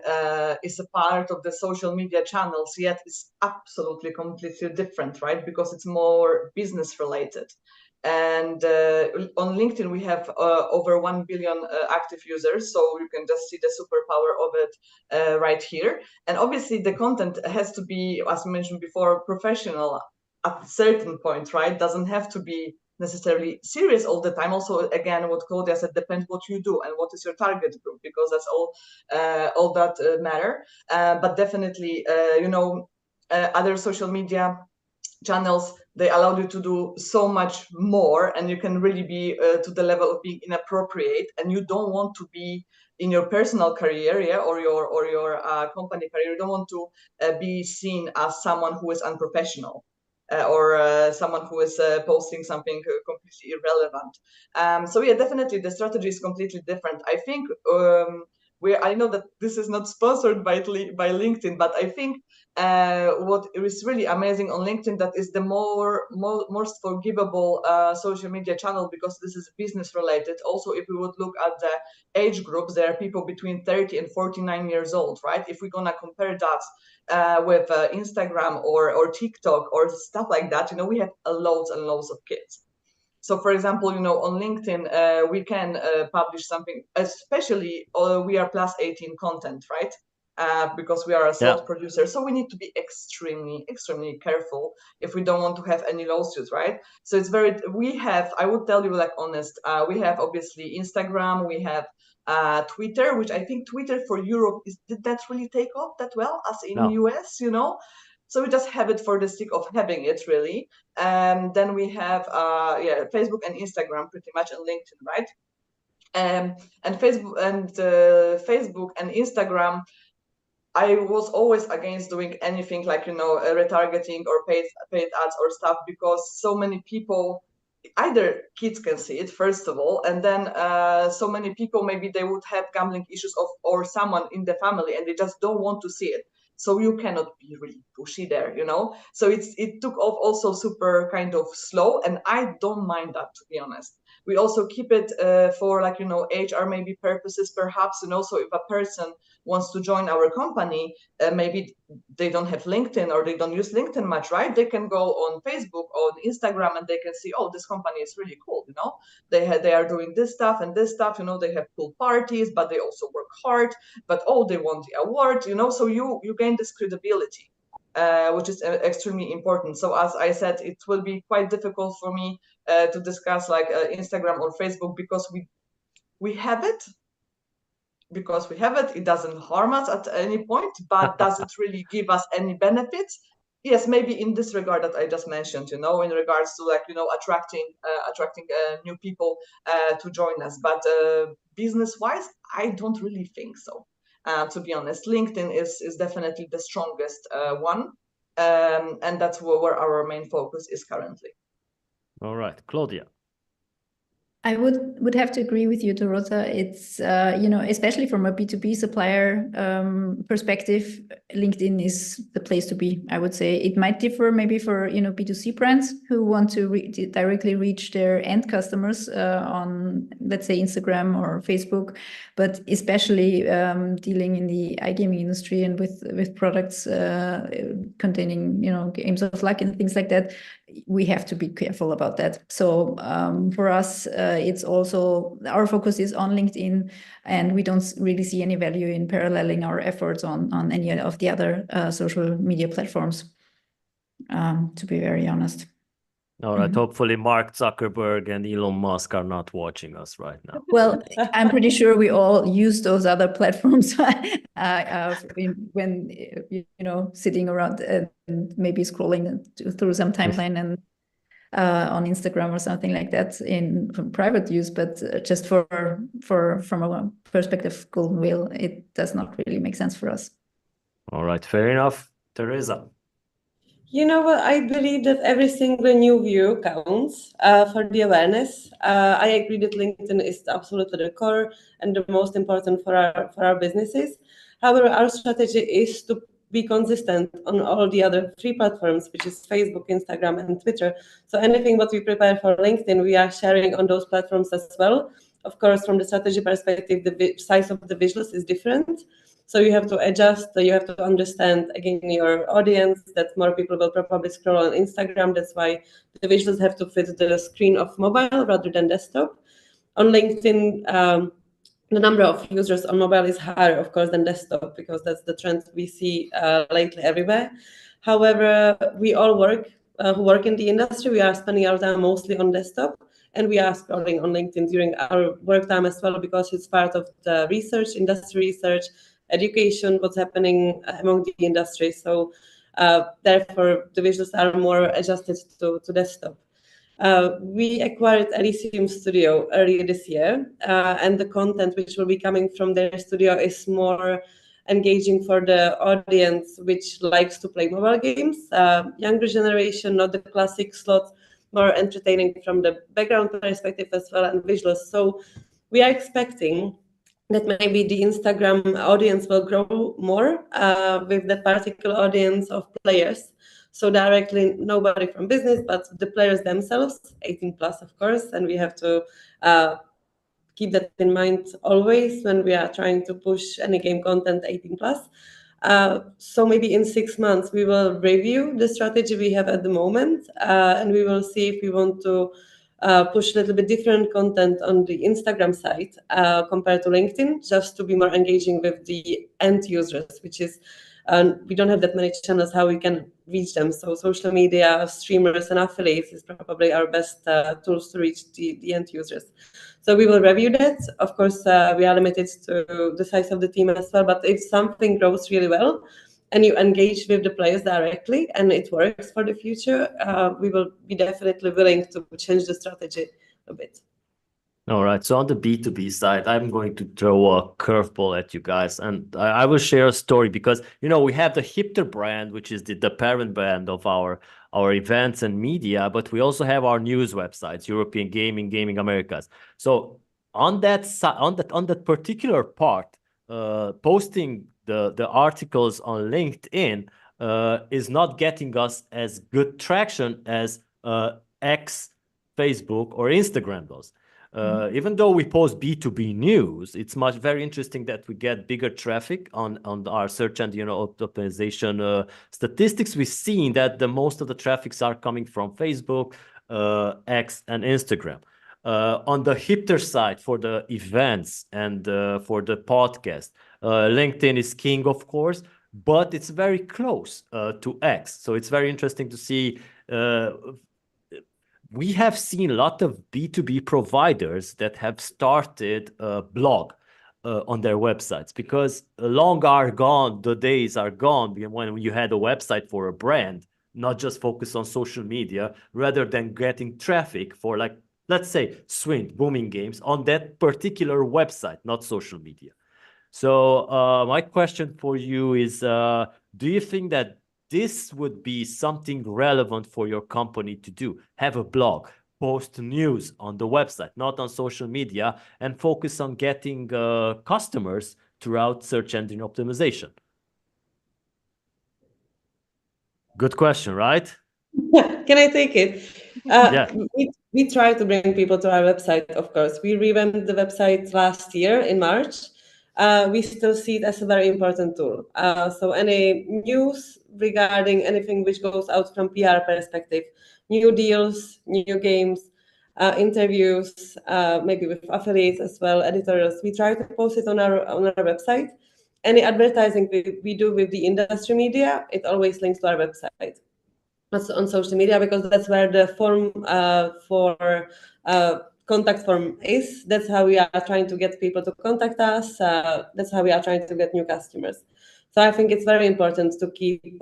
is a part of the social media channels, yet it's absolutely completely different, right? Because it's more business related. And on LinkedIn, we have over 1 billion active users. So you can just see the superpower of it right here. And obviously the content has to be, as mentioned before, professional. at a certain point, right? Doesn't have to be necessarily serious all the time. Also, again, what Claudia said, depends what you do and what is your target group, because that's all that matter. But definitely, you know, other social media channels, they allow you to do so much more, and you can really be to the level of being inappropriate, and you don't want to be in your personal career, yeah, or your company career. You don't want to be seen as someone who is unprofessional. Or someone who is posting something completely irrelevant. So yeah, definitely the strategy is completely different. I think I know that this is not sponsored by LinkedIn, but I think what is really amazing on LinkedIn, that is the most forgivable social media channel, because this is business related. Also, if we would look at the age groups, there are people between 30 and 49 years old, right? If we're gonna compare that with Instagram or TikTok or stuff like that, you know, we have loads and loads of kids. So, for example, you know, on LinkedIn, we can publish something, especially we are plus 18 content, right? Because we are a self-producer. So we need to be extremely, extremely careful if we don't want to have any lawsuits, right? So it's I would tell you, like, honest, we have obviously Instagram, we have Twitter, which I think Twitter for Europe, did that really take off that well as in US, you know? So we just have it for the sake of having it, really. Then we have Facebook and Instagram, pretty much, and LinkedIn, right? And Facebook and Instagram, I was always against doing anything like, you know, retargeting or paid ads or stuff, because so many people, either kids can see it, first of all, and then so many people, maybe they would have gambling issues or someone in the family, and they just don't want to see it. So you cannot be really pushy there, you know? So it took off also super kind of slow, and I don't mind that, to be honest. We also keep it for, like, you know, HR maybe purposes, perhaps, you know. So if a person wants to join our company, maybe they don't have LinkedIn or they don't use LinkedIn much, right? They can go on Facebook, on Instagram, and they can see, oh, this company is really cool, you know. They are doing this stuff and this stuff, you know. They have cool parties, but they also work hard. But they won the award, you know. So you gain this credibility, which is extremely important. So as I said, it will be quite difficult for me to discuss like Instagram or Facebook, because we have it. Because we have it, it doesn't harm us at any point, but does it really give us any benefits? Yes, maybe in this regard that I just mentioned, you know, in regards to, like, you know, attracting new people to join us. But business-wise, I don't really think so. To be honest, LinkedIn is definitely the strongest one, and that's where our main focus is currently. All right, Claudia. I would have to agree with you, Dorota. It's, you know, especially from a B2B supplier perspective, LinkedIn is the place to be, I would say. It might differ maybe for, you know, B2C brands who want to directly reach their end customers on, let's say, Instagram or Facebook, but especially dealing in the iGaming industry and with products containing, you know, games of luck and things like that, we have to be careful about that. So for us, it's also, our focus is on LinkedIn, and we don't really see any value in paralleling our efforts on any of the other social media platforms, to be very honest. All right. Hopefully Mark Zuckerberg and Elon Musk are not watching us right now. Well, I'm pretty sure we all use those other platforms when, you know, sitting around and maybe scrolling through some timeline and on Instagram or something like that from private use. But just from a perspective of Golden Whale, it does not really make sense for us. All right. Fair enough. Tereza. You know what? I believe that every single new view counts for the awareness. I agree that LinkedIn is absolutely the core and the most important for our businesses. However, our strategy is to be consistent on all the other 3 platforms, which is Facebook, Instagram, and Twitter. So anything what we prepare for LinkedIn, we are sharing on those platforms as well. Of course, from the strategy perspective, the size of the visuals is different. So you have to adjust, you have to understand, again, your audience, that more people will probably scroll on Instagram. That's why the visuals have to fit the screen of mobile rather than desktop. On LinkedIn, the number of users on mobile is higher, of course, than desktop, because that's the trend we see lately everywhere. However, we all work who work in the industry, we are spending our time mostly on desktop, and we are scrolling on LinkedIn during our work time as well, because it's part of the research, industry research, education, what's happening among the industry. So therefore, the visuals are more adjusted to desktop. We acquired Elysium Studio earlier this year, and the content which will be coming from their studio is more engaging for the audience which likes to play mobile games, younger generation, not the classic slot, more entertaining from the background perspective as well, and visuals. So we are expecting that maybe the Instagram audience will grow more with that particular audience of players. So directly nobody from business, but the players themselves, 18 plus, of course, and we have to keep that in mind always when we are trying to push any game content 18 plus. So maybe in 6 months, we will review the strategy we have at the moment, and we will see if we want to push a little bit different content on the Instagram side compared to LinkedIn, just to be more engaging with the end users, which is, we don't have that many channels how we can reach them. So social media, streamers, and affiliates is probably our best tools to reach the end users. So we will review that. Of course, we are limited to the size of the team as well, but if something grows really well and you engage with the players directly and it works for the future, we will be definitely willing to change the strategy a bit. All right. So on the B2B side, I'm going to throw a curveball at you guys, and I will share a story because, you know, we have the Hipther brand, which is the parent brand of our events and media, but we also have our news websites, European Gaming, Gaming Americas. So on that on that particular part, posting the articles on LinkedIn is not getting us as good traction as X, Facebook, or Instagram does. Even though we post B2B news, it's very interesting that we get bigger traffic on our search engine optimization statistics. We've seen that the most of the traffics are coming from Facebook, X, and Instagram. On the Hipther side, for the events and for the podcast, LinkedIn is king, of course, but it's very close to X. So it's very interesting to see. We have seen a lot of B2B providers that have started a blog on their websites, because long are gone, the days are gone when you had a website for a brand, not just focus on social media, rather than getting traffic for, like, let's say, Swintt, Booming Games, on that particular website, not social media. So my question for you is, do you think that this would be something relevant for your company to do? Have a blog, post news on the website, not on social media, and focus on getting customers throughout search engine optimization? Good question, right? Can I take it? Yeah. We try to bring people to our website, of course. We revamped the website last year in March. We still see it as a very important tool. So any news regarding anything which goes out from PR perspective, new deals, new games, interviews, maybe with affiliates as well, editors, we try to post it on our website. Any advertising we do with the industry media, it always links to our website. That's on social media, because that's where the form for contact form is. That's how we are trying to get people to contact us. That's how we are trying to get new customers. So I think it's very important to keep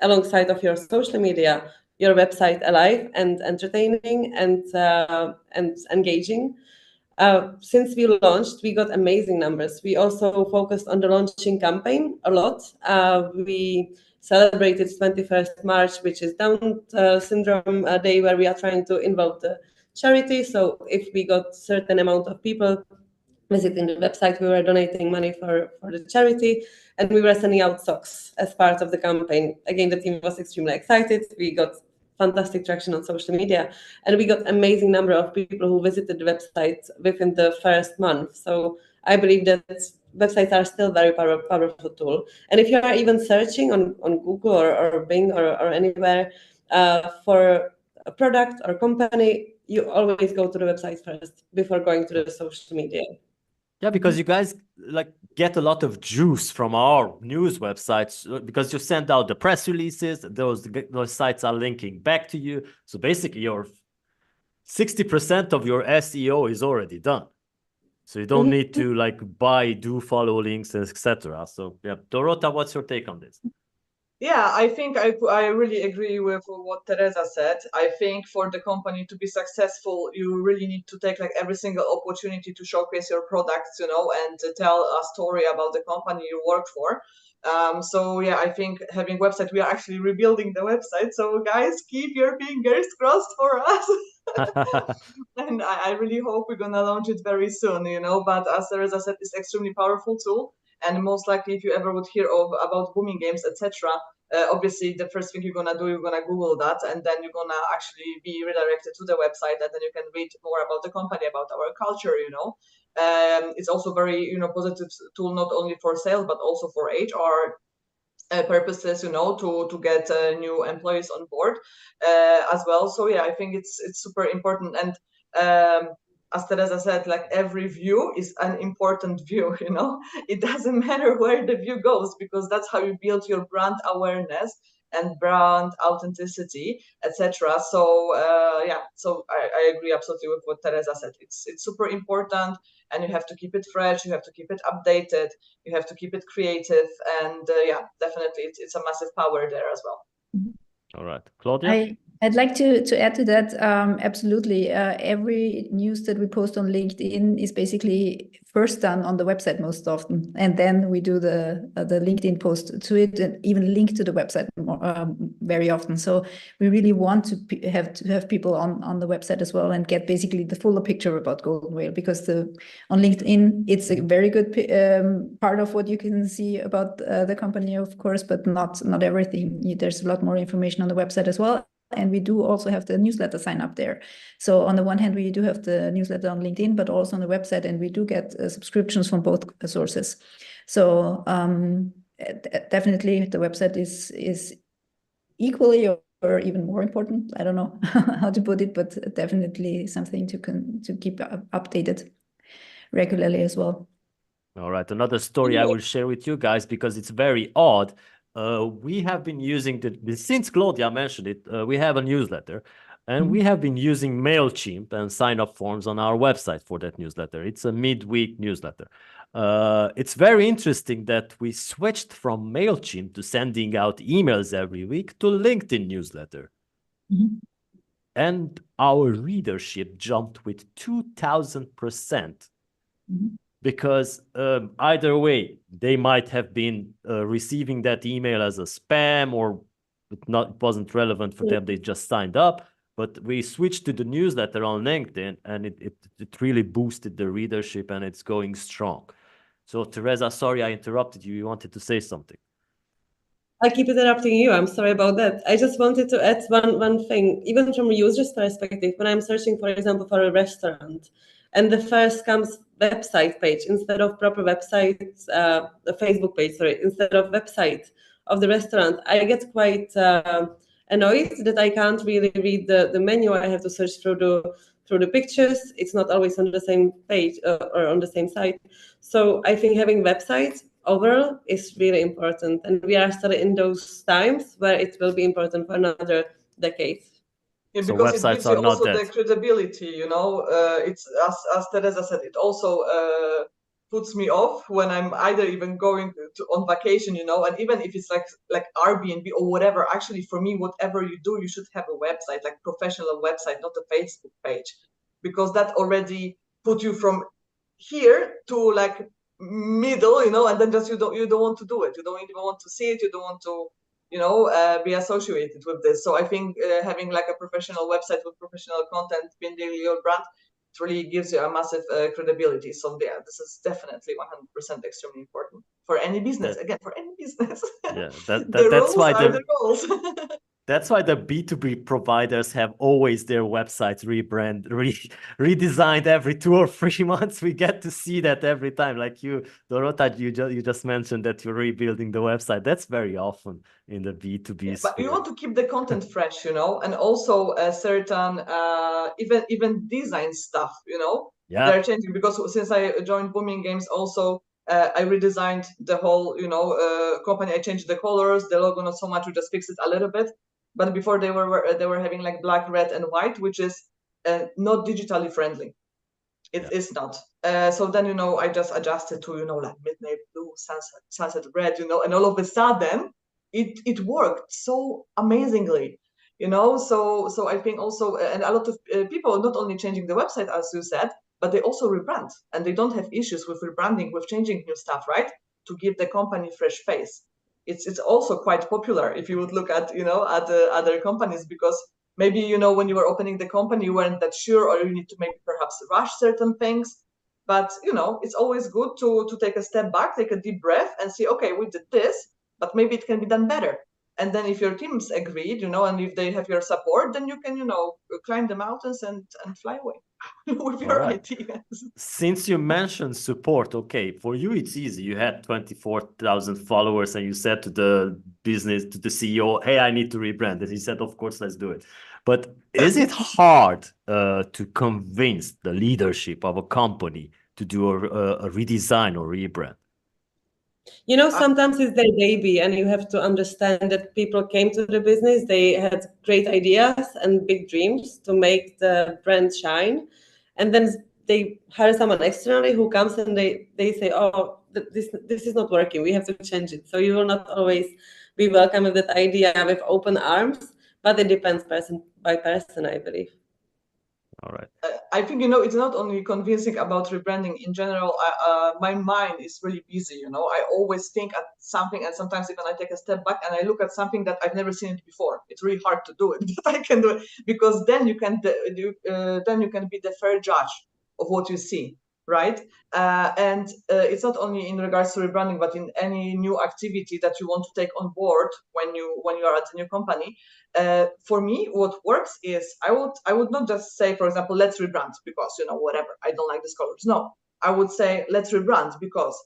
alongside of your social media, your website alive and entertaining and engaging. Since we launched, we got amazing numbers. We also focused on the launching campaign a lot. We celebrated 21st March, which is Down Syndrome Day, where we are trying to involve the charity. So if we got certain amount of people visiting the website, we were donating money for the charity, and we were sending out socks as part of the campaign. Again, the team was extremely excited. We got fantastic traction on social media, and we got amazing number of people who visited the website within the first month. So I believe that websites are still very powerful tool. And if you are even searching on Google or Bing or anywhere for a product or company, you always go to the website first before going to the social media. Yeah, because you guys like get a lot of juice from our news websites because you send out the press releases. Those sites are linking back to you. So basically, your 60% of your SEO is already done. So you don't need to like do follow links, etc. So yeah, Dorota, what's your take on this? Yeah, I think I really agree with what Tereza said. I think for the company to be successful, you really need to take like every single opportunity to showcase your products, and to tell a story about the company you work for. So yeah, I think having website, we are actually rebuilding the website. So guys, keep your fingers crossed for us. And I really hope we're gonna launch it very soon, But as Tereza said, it's extremely powerful tool. And most likely, if you ever would hear about booming games, etc., obviously the first thing you're gonna do, you're gonna Google that, and then you're gonna actually be redirected to the website, and then you can read more about the company, about our culture. It's also very positive tool not only for sales but also for HR purposes, to get new employees on board as well. So yeah, I think it's super important. And as Tereza said, like every view is an important view. It doesn't matter where the view goes, because that's how you build your brand awareness and brand authenticity, etc. So yeah, so I agree absolutely with what Tereza said. It's super important, and you have to keep it fresh, you have to keep it updated, you have to keep it creative, and yeah, definitely it's a massive power there as well. All right, Claudia? I'd like to add to that. Absolutely. Every news that we post on LinkedIn is basically first done on the website most often. And then we do the LinkedIn post to it, and even link to the website very often. So we really want to have people on the website as well, and get basically the fuller picture about Golden Whale, because on LinkedIn, it's a very good part of what you can see about the company, of course, but not everything. There's a lot more information on the website as well. And we do also have the newsletter sign up there. So on the one hand, we do have the newsletter on LinkedIn, but also on the website, and we do get subscriptions from both sources. So definitely the website is equally or even more important. I don't know how to put it, but definitely something to keep updated regularly as well. All right, another story I will share with you guys, because it's very odd. We have been using since Claudia mentioned it, we have a newsletter, and we have been using MailChimp and sign-up forms on our website for that newsletter. It's a midweek newsletter. It's very interesting that we switched from MailChimp to sending out emails every week to LinkedIn newsletter. And our readership jumped with 2,000%. Because either way, they might have been receiving that email as a spam, or it wasn't relevant for them. They just signed up. But we switched to the newsletter on LinkedIn, and it really boosted the readership, and it's going strong. So Tereza, sorry I interrupted you. You wanted to say something. I keep interrupting you. I'm sorry about that. I just wanted to add one thing. Even from a user's perspective, when I'm searching, for example, for a restaurant, and the first comes website page instead of proper website, a Facebook page, sorry, instead of website of the restaurant, I get quite annoyed that I can't really read the menu. I have to search through the pictures. It's not always on the same page or on the same site. So I think having websites overall is really important, and we are still in those times where it will be important for another decade. Yeah, So because websites it gives you are not also dead. the credibility, it's as Tereza said, it also puts me off when I'm either even going on vacation, and even if it's like Airbnb or whatever. Actually, for me, whatever you do, you should have a website, like professional website, not a Facebook page, because that already put you from here to like middle, and then just you don't want to do it. You don't even want to see it. You don't want to be associated with this. So I think having like a professional website with professional content, building your brand, it really gives you a massive credibility. So yeah, this is definitely 100% extremely important for any business. Again, for any business. Yeah, The that's rules why are the rules. That's why the B2B providers have always their websites redesigned every 2 or 3 months. We get to see that every time. Like you, Dorota, you just mentioned that you're rebuilding the website. That's very often in the B2B sphere. But you want to keep the content fresh, and also a certain even design stuff, Yeah. They're changing because since I joined Booming Games, also I redesigned the whole, company. I changed the colors, the logo, not so much. We just fixed it a little bit. But before they were having like black, red, and white, which is not digitally friendly. It is not. So then, I just adjusted to, like midnight blue, sunset red, and all of a sudden it worked so amazingly, So I think also, and a lot of people not only changing the website, as you said, but they also rebrand, and they don't have issues with rebranding, with changing new stuff, right? To give the company fresh face. It's also quite popular if you would look at, at other companies, because maybe, when you were opening the company, you weren't that sure, or you need to maybe perhaps rush certain things. But, it's always good to take a step back, take a deep breath and see, okay, we did this, but maybe it can be done better. And then if your teams agreed, and if they have your support, then you can, climb the mountains and fly away with your ideas. Since you mentioned support, okay, for you it's easy. You had 24,000 followers and you said to the business, to the CEO, hey, I need to rebrand. And he said, of course, let's do it. But is it hard to convince the leadership of a company to do a redesign or rebrand? Sometimes it's their baby, and you have to understand that people came to the business, they had great ideas and big dreams to make the brand shine. And then they hire someone externally who comes and they say, oh, this is not working, we have to change it. So you will not always be welcome with that idea with open arms, but it depends person by person, I believe. All right. I think, it's not only convincing about rebranding in general. My mind is really busy, I always think at something, and sometimes even I take a step back and I look at something that I've never seen it before. It's really hard to do it, but I can do it, because then you can be the fair judge of what you see, right? And it's not only in regards to rebranding, but in any new activity that you want to take on board when you are at a new company. For me, what works is I would not just say, for example, let's rebrand because, whatever, I don't like these colors. No, I would say let's rebrand because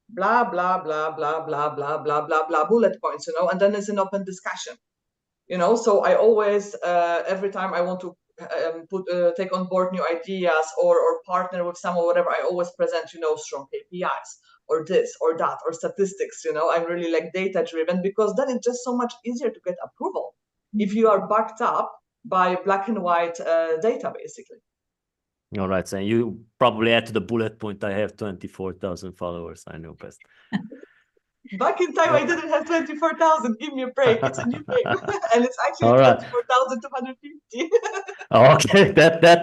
blah, blah, blah, blah, blah, blah, blah, blah, blah, bullet points, and then it's an open discussion, So I always, every time I want to take on board new ideas or partner with someone, whatever, I always present, strong KPIs or this or that or statistics, I'm really like data driven, because then it's just so much easier to get approval if you are backed up by black and white data, basically. All right, so you probably add to the bullet point, I have 24,000 followers, I know best. Back in time, I didn't have 24,000. Give me a break. It's a new game. And it's actually 24,250. Okay,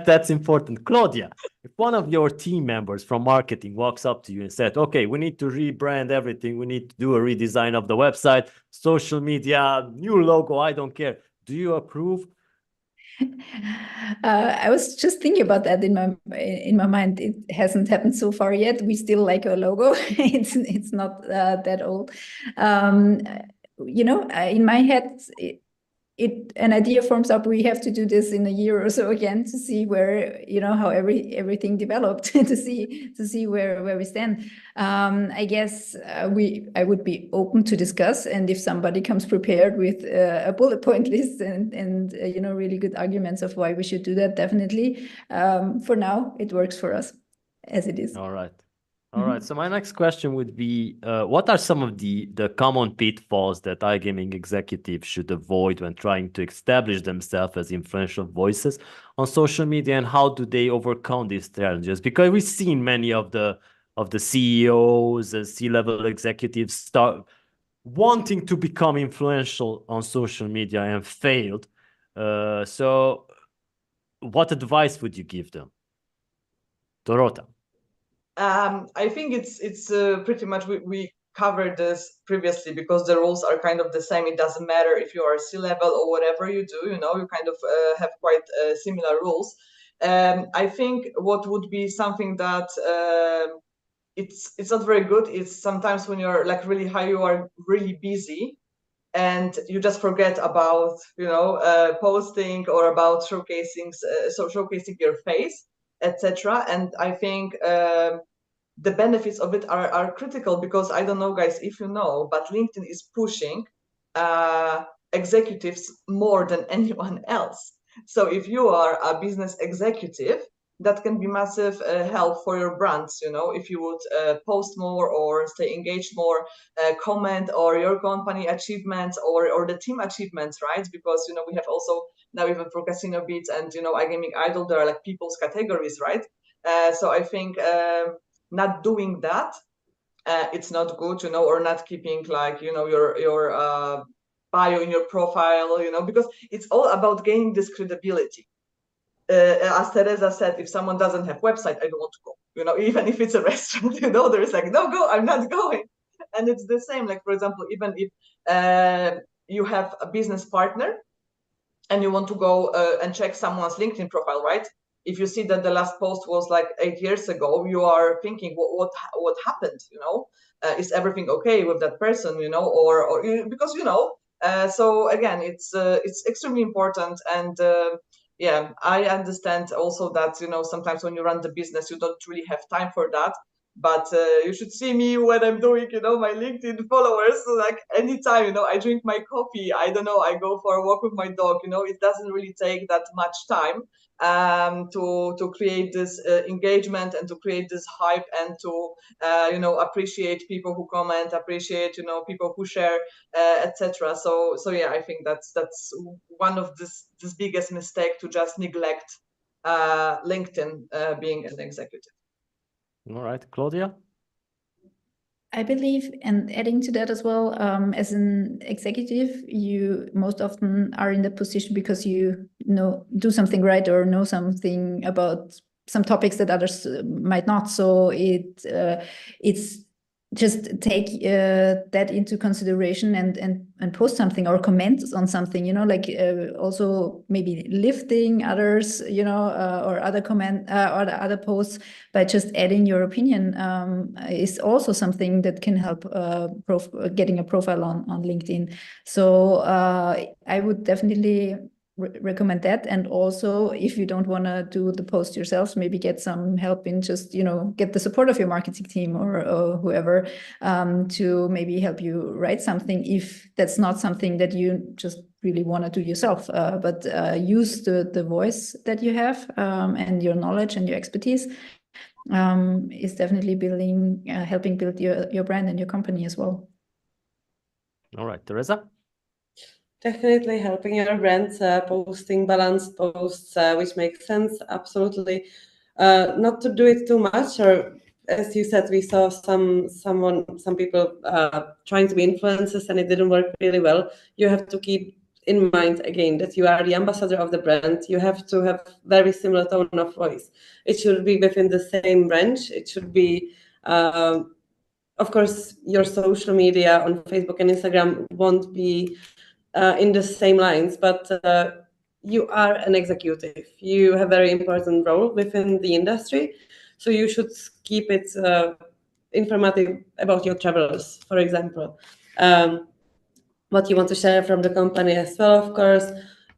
that's important. Claudia, if one of your team members from marketing walks up to you and said, okay, we need to rebrand everything, we need to do a redesign of the website, social media, new logo, I don't care. Do you approve? I was just thinking about that in my mind. It hasn't happened so far yet. We still like our logo. It's not that old. In my head, an idea forms up. We have to do this in a year or so again to see where, how everything developed, to see where we stand. I guess I would be open to discuss, and if somebody comes prepared with a bullet point list and really good arguments of why we should do that, definitely. For now, it works for us as it is. All right. All right. So my next question would be, what are some of the common pitfalls that iGaming executives should avoid when trying to establish themselves as influential voices on social media, and how do they overcome these challenges? Because we've seen many of the CEOs and C-level executives start wanting to become influential on social media and failed. So what advice would you give them? Dorota. I think it's pretty much, we covered this previously, because the rules are kind of the same. It doesn't matter if you are C-level or whatever you do, you kind of have quite similar rules. I think what would be something that it's not very good is sometimes when you're like really high, you are really busy and you just forget about posting or about showcasing your face, etc. And I think the benefits of it are critical, because I don't know, guys, if you know, but LinkedIn is pushing executives more than anyone else. So if you are a business executive, that can be massive help for your brands. You know, if you would post more or stay engaged more, comment or your company achievements or the team achievements, right? Because you know we have also now even for Casino Beats and you know iGaming Idol, there are like people's categories, right? So I think not doing that, it's not good, you know, or not keeping like you know your bio in your profile, you know, because it's all about gaining this credibility. As Tereza said, if someone doesn't have website, I don't want to go. You know, even if it's a restaurant, you know, there is like no go, I'm not going. And it's the same. Like for example, even if you have a business partner and you want to go and check someone's LinkedIn profile, right? If you see that the last post was like 8 years ago, you are thinking, what happened? You know, is everything okay with that person? You know, or because you know. So again, it's extremely important, and yeah, I understand also that you know sometimes when you run the business, you don't really have time for that. But you should see me when I'm doing, you know, my LinkedIn followers. So like anytime, you know, I drink my coffee. I don't know. I go for a walk with my dog. You know, it doesn't really take that much time to create this engagement and to create this hype and to you know appreciate people who comment, appreciate you know people who share, etc. So yeah, I think that's one of this biggest mistake, to just neglect LinkedIn being an executive. All right, Claudia? I believe, and adding to that as well, as an executive, you most often are in that position because you know do something right or know something about some topics that others might not. So it's just take that into consideration and post something or comment on something, you know, like also maybe lifting others, you know, or other comment or other posts by just adding your opinion is also something that can help getting a profile on LinkedIn. So I would definitely recommend that. And also, if you don't want to do the post yourselves, maybe get some help in just, you know, get the support of your marketing team or whoever to maybe help you write something if that's not something that you just really want to do yourself, but use the voice that you have and your knowledge and your expertise is definitely helping build your brand and your company as well. All right, Tereza? Definitely helping your brand, posting balanced posts, which makes sense, absolutely. Not to do it too much, or as you said, we saw some people trying to be influencers and it didn't work really well. You have to keep in mind again that you are the ambassador of the brand. You have to have very similar tone of voice. It should be within the same range. It should be, of course, your social media on Facebook and Instagram won't be in the same lines, but you are an executive. You have a very important role within the industry, so you should keep it informative about your travels, for example. What you want to share from the company as well, of course.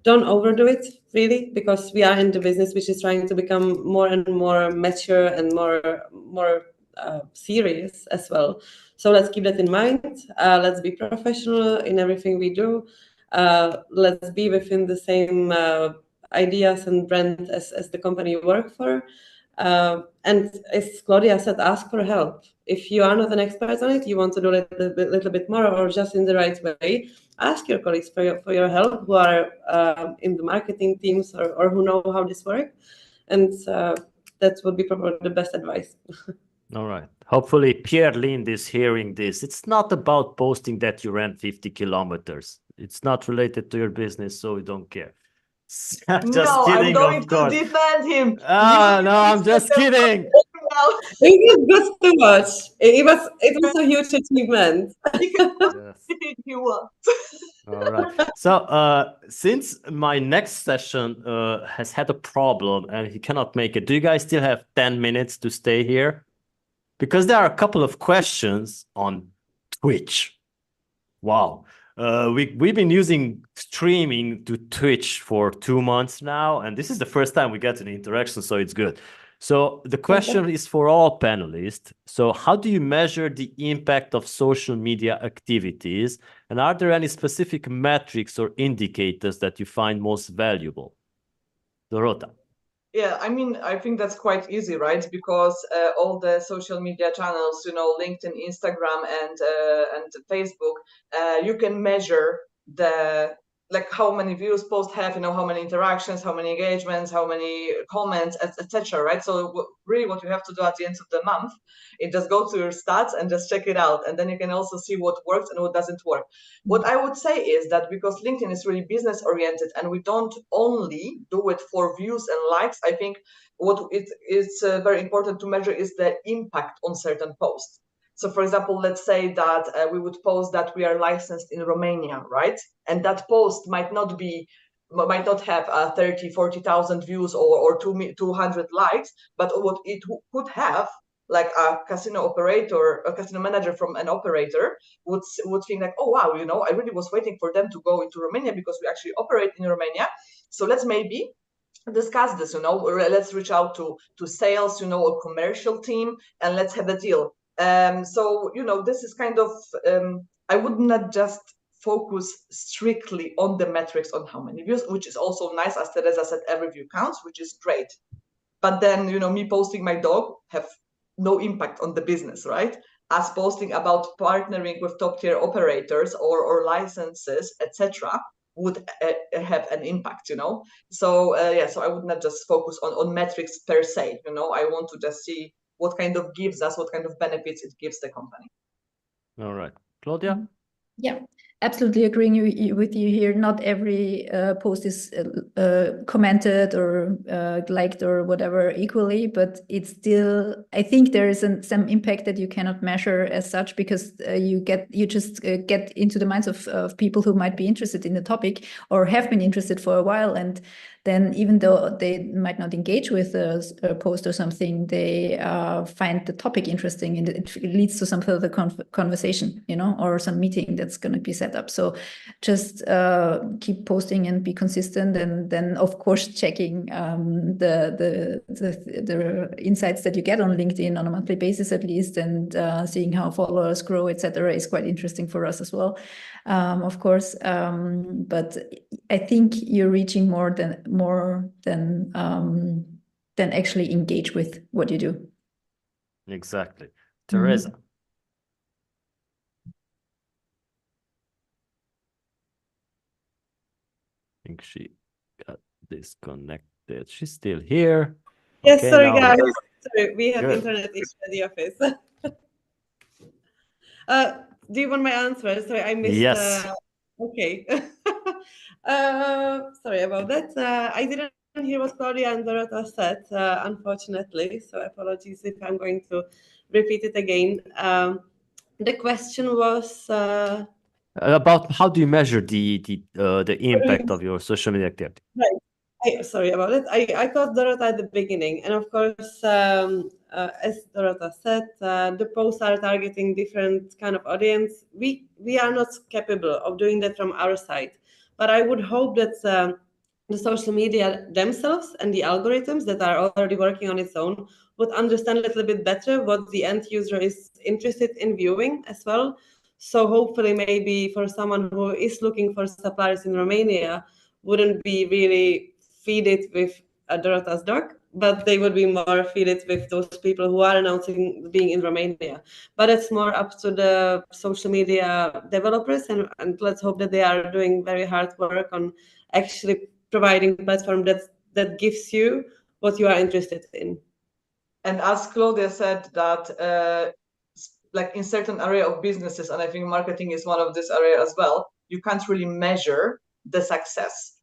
Don't overdo it, really, because we are in the business which is trying to become more and more mature and more serious as well. So let's keep that in mind. Let's be professional in everything we do. Let's be within the same ideas and brand as the you work for. And as Claudia said, ask for help. If you are not an expert on it, you want to do it a little bit more or just in the right way, ask your colleagues for your help who are in the marketing teams or who know how this works. And that would be probably the best advice. All right. Hopefully Pierre Lind is hearing this. It's not about posting that you ran 50 kilometers. It's not related to your business, so we don't care. Just no, kidding, I'm going of course. to defend him. No, I'm just kidding. It was just too much. It was a huge achievement. You can Yes. if you want. All right. So since my next session has had a problem and he cannot make it, do you guys still have 10 minutes to stay here? Because there are a couple of questions on Twitch. Wow. We've been using streaming to Twitch for 2 months now, and this is the first time we get an interaction, so it's good. So the question is for all panelists. So how do you measure the impact of social media activities? And are there any specific metrics or indicators that you find most valuable? Dorota. Yeah, I mean, I think that's quite easy, right? Because all the social media channels, you know, LinkedIn, Instagram, and Facebook, you can measure the like how many views posts have, you know, how many interactions, how many engagements, how many comments, etc. Right? So really, what you have to do at the end of the month is just go to your stats and just check it out, and then you can also see what works and what doesn't work. What I would say is that because LinkedIn is really business oriented and we don't only do it for views and likes, I think what it is very important to measure is the impact on certain posts. So for example, let's say that we would post that we are licensed in Romania, right? And that post might not have 30, 40,000 views or 200 likes, but what it could have, like a casino operator, a casino manager from an operator would think like, oh wow, you know, I really was waiting for them to go into Romania because we actually operate in Romania. So let's maybe discuss this, you know, let's reach out to sales, you know, or commercial team, and let's have a deal. So, you know, this is kind of, I would not just focus strictly on the metrics on how many views, which is also nice, as Tereza said, every view counts, which is great. But then, you know, me posting my dog have no impact on the business, right? As posting about partnering with top tier operators or licenses, etc., would have an impact, you know. So yeah, so I would not just focus on metrics per se, you know. I want to just see what kind of gives us, what kind of benefits it gives the company. All right, Claudia. Yeah, absolutely agreeing with you here. Not every post is commented or liked or whatever equally, but it's still, I think there is some impact that you cannot measure as such, because you just get into the minds of people who might be interested in the topic or have been interested for a while, and then even though they might not engage with a post or something, they find the topic interesting, and it leads to some further conversation, you know, or some meeting that's going to be set up. So just keep posting and be consistent, and then of course checking the insights that you get on LinkedIn on a monthly basis at least, and seeing how followers grow, etc., is quite interesting for us as well. Of course, but I think you're reaching more than actually engage with what you do. Exactly. Tereza. I think she got disconnected. She's still here. Yes, Okay, sorry now guys. Sorry, we have Good. internet issue at the office. Do you want my answer? Sorry, I missed. Yes. Okay. Sorry about that. I didn't hear what Claudia and Dorota said, unfortunately. So apologies if I'm going to repeat it again. The question was About how do you measure the impact of your social media activity? Right. Sorry about it. I thought Dorota at the beginning, and of course, as Dorota said, the posts are targeting different kind of audience. We are not capable of doing that from our side, but I would hope that the social media themselves and the algorithms that are already working on its own would understand a little bit better what the end user is interested in viewing as well. So hopefully, maybe for someone who is looking for suppliers in Romania, wouldn't be really feed it with Dorota's dog, but they would be more feed it with those people who are announcing being in Romania. But it's more up to the social media developers, and let's hope that they are doing very hard work on actually providing a platform that gives you what you are interested in. And as Claudia said, that like in certain area of businesses, and I think marketing is one of this area as well, you can't really measure the success.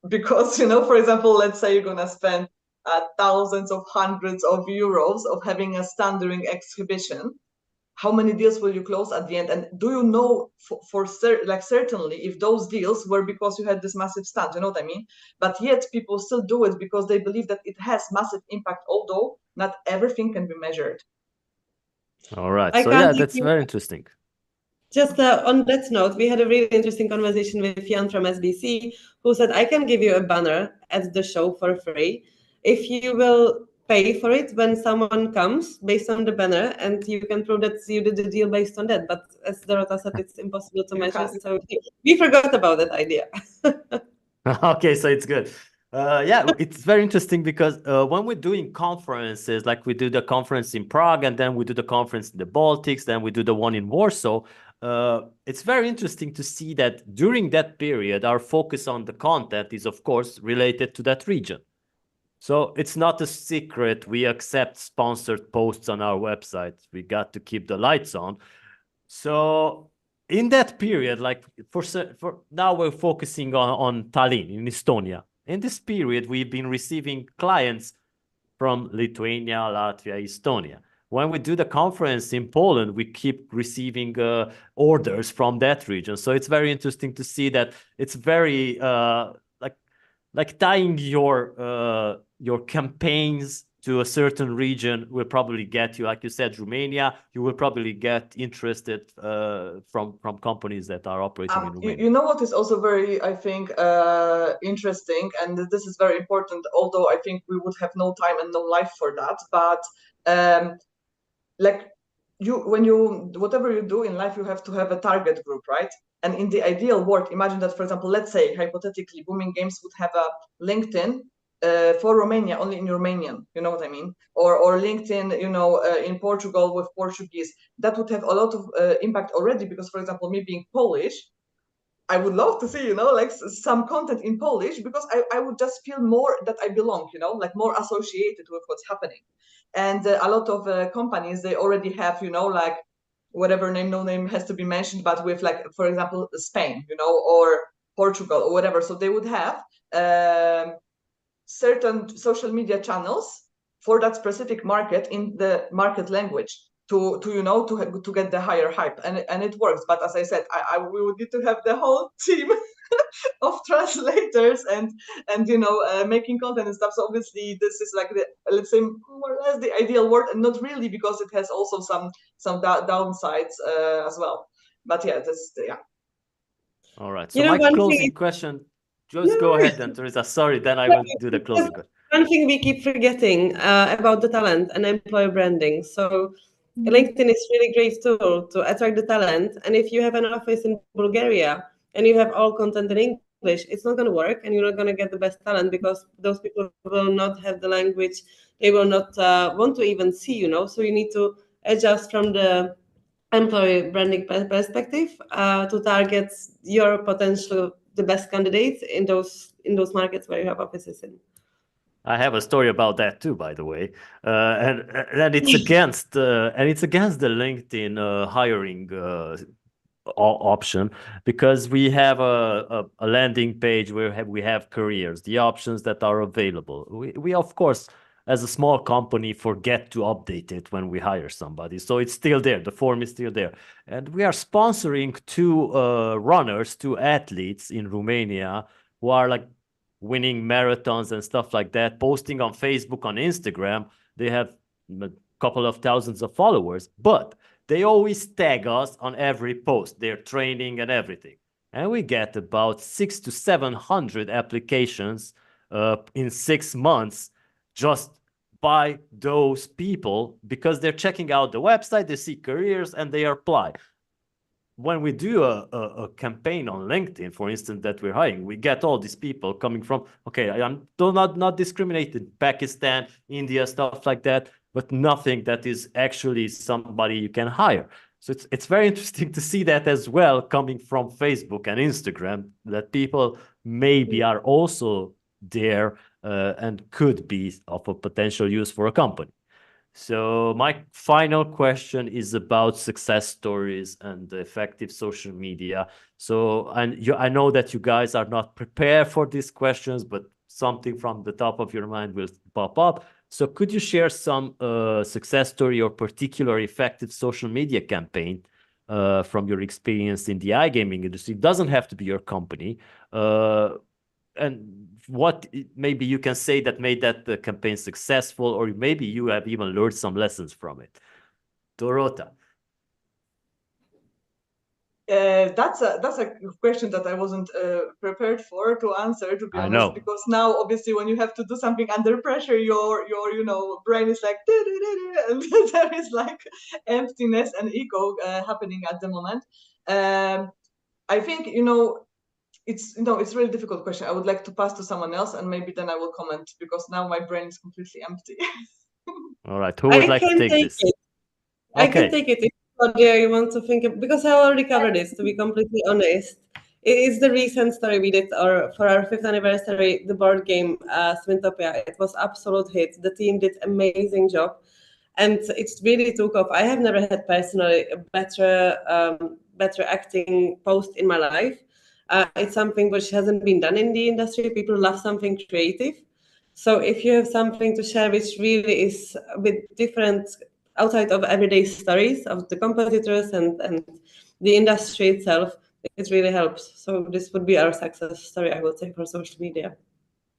Because, you know, for example, let's say you're going to spend thousands of hundreds of euros of having a stand during exhibition. How many deals will you close at the end? And do you know certainly if those deals were because you had this massive stand, you know what I mean? But yet people still do it because they believe that it has massive impact, although not everything can be measured. All right. So yeah, that's very interesting. Just on that note, we had a really interesting conversation with Jan from SBC, who said, I can give you a banner at the show for free if you will pay for it when someone comes based on the banner, and you can prove that you did the deal based on that. But as Dorota said, it's impossible to measure, so we forgot about that idea. Okay, so it's good. Yeah, it's very interesting because when we're doing conferences, like we do the conference in Prague, and then we do the conference in the Baltics, then we do the one in Warsaw, it's very interesting to see that during that period, our focus on the content is, of course, related to that region. So it's not a secret. We accept sponsored posts on our website. We got to keep the lights on. So in that period, like for now, we're focusing on Tallinn in Estonia. In this period, we've been receiving clients from Lithuania, Latvia, Estonia. When we do the conference in Poland, we keep receiving orders from that region. So it's very interesting to see that it's very like tying your campaigns to a certain region will probably get you, like you said, Romania. You will probably get interested from companies that are operating in Romania. You know what is also very, I think, interesting, and this is very important. Although I think we would have no time and no life for that, but like whatever you do in life, you have to have a target group, right? And in the ideal world, imagine that, for example, let's say hypothetically, Booming Games would have a LinkedIn for Romania, only in Romanian, you know what I mean? Or LinkedIn, you know, in Portugal with Portuguese. That would have a lot of impact already, because, for example, me being Polish, I would love to see, you know, like some content in Polish, because I would just feel more that I belong, you know, like more associated with what's happening. And a lot of companies, they already have, you know, like whatever name, no name has to be mentioned, but with, like, for example, Spain, you know, or Portugal or whatever. So they would have certain social media channels for that specific market in the market language to you know, to get the higher hype, and it works. But as I said, we would need to have the whole team of translators and you know, making content and stuff. So obviously this is like the, let's say, more or less the ideal world, and not really, because it has also some downsides as well. But yeah, yeah. All right. So my closing question, just go ahead then, Tereza. Sorry, then I will do the closing question. One thing we keep forgetting about the talent and employer branding. So LinkedIn is really great tool to attract the talent. And if you have an office in Bulgaria and you have all content in English, it's not going to work, and you're not going to get the best talent, because those people will not have the language. They will not want to even see, you know. So you need to adjust from the employee branding perspective to target your potential, the best candidates in those markets where you have offices in. I have a story about that too, by the way, and it's against the LinkedIn hiring option, because we have a landing page where we have careers, the options that are available. We of course, as a small company, forget to update it when we hire somebody, so it's still there. The form is still there, and we are sponsoring two runners, two athletes in Romania who are like winning marathons and stuff like that, posting on Facebook, on Instagram. They have a couple of thousands of followers, but they always tag us on every post, their training and everything. And we get about 600 to 700 applications in 6 months just by those people, because they're checking out the website, they see careers, and they apply. When we do a campaign on LinkedIn, for instance, that we're hiring, we get all these people coming from, okay, I'm not discriminated, Pakistan, India, stuff like that, but nothing that is actually somebody you can hire. So it's very interesting to see that as well, coming from Facebook and Instagram, that people maybe are also there and could be of a potential use for a company. So my final question is about success stories and effective social media. So, I know that you guys are not prepared for these questions, but something from the top of your mind will pop up. So could you share some success story or particular effective social media campaign from your experience in the iGaming industry? It doesn't have to be your company. And what maybe you can say that made that campaign successful, or maybe you have even learned some lessons from it. Dorota. That's a question that I wasn't prepared for to answer, to be honest, because now obviously when you have to do something under pressure, your you know, brain is like and there is like emptiness and echo happening at the moment. I think, you know, it's it's a really difficult question. I would like to pass to someone else, and maybe then I will comment, because now my brain is completely empty. All right, who would like to take this? It. I can take it if Claudia, you want to think because I already covered this. To be completely honest, it is the recent story we did, for our 5th anniversary, the board game Swintt. It was absolute hit. The team did amazing job, and it really took off. I have never had personally a better acting post in my life. It's something which hasn't been done in the industry. People love something creative. So if you have something to share which really is with different, outside of everyday stories of the competitors and the industry itself, it really helps. So this would be our success story, I would say, for social media.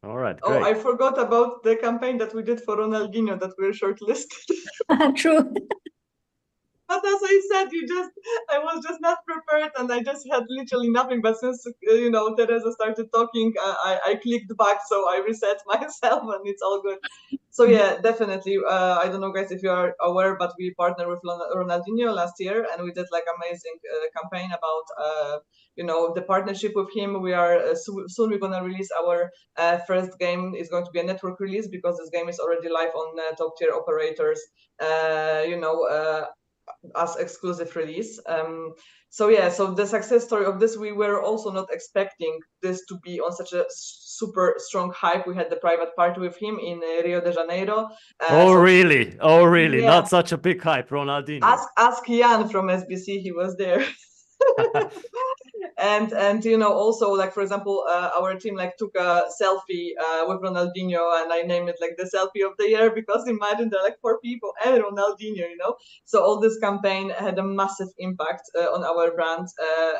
All right, Oh, great. I forgot about the campaign that we did for Ronaldinho, that we were shortlisted. True. But as I said, I was just not prepared, and I just had literally nothing. But since Tereza started talking, I clicked back, so I reset myself, and it's all good. So yeah, definitely. I don't know, guys, if you are aware, but we partnered with Ronaldinho last year, and we did like amazing campaign about the partnership with him. We are soon we're gonna release our first game. It's going to be a network release, because this game is already live on top tier operators. As exclusive release. So the success story of this, we were also not expecting this to be on such a super strong hype. We had the private party with him in Rio de Janeiro. Really? Yeah. Not such a big hype, Ronaldinho. Ask Jan from SBC, he was there. and also, like, for example, our team like took a selfie with Ronaldinho, and I named it like the selfie of the year, because imagine there are like 4 people and Ronaldinho, so all this campaign had a massive impact on our brand,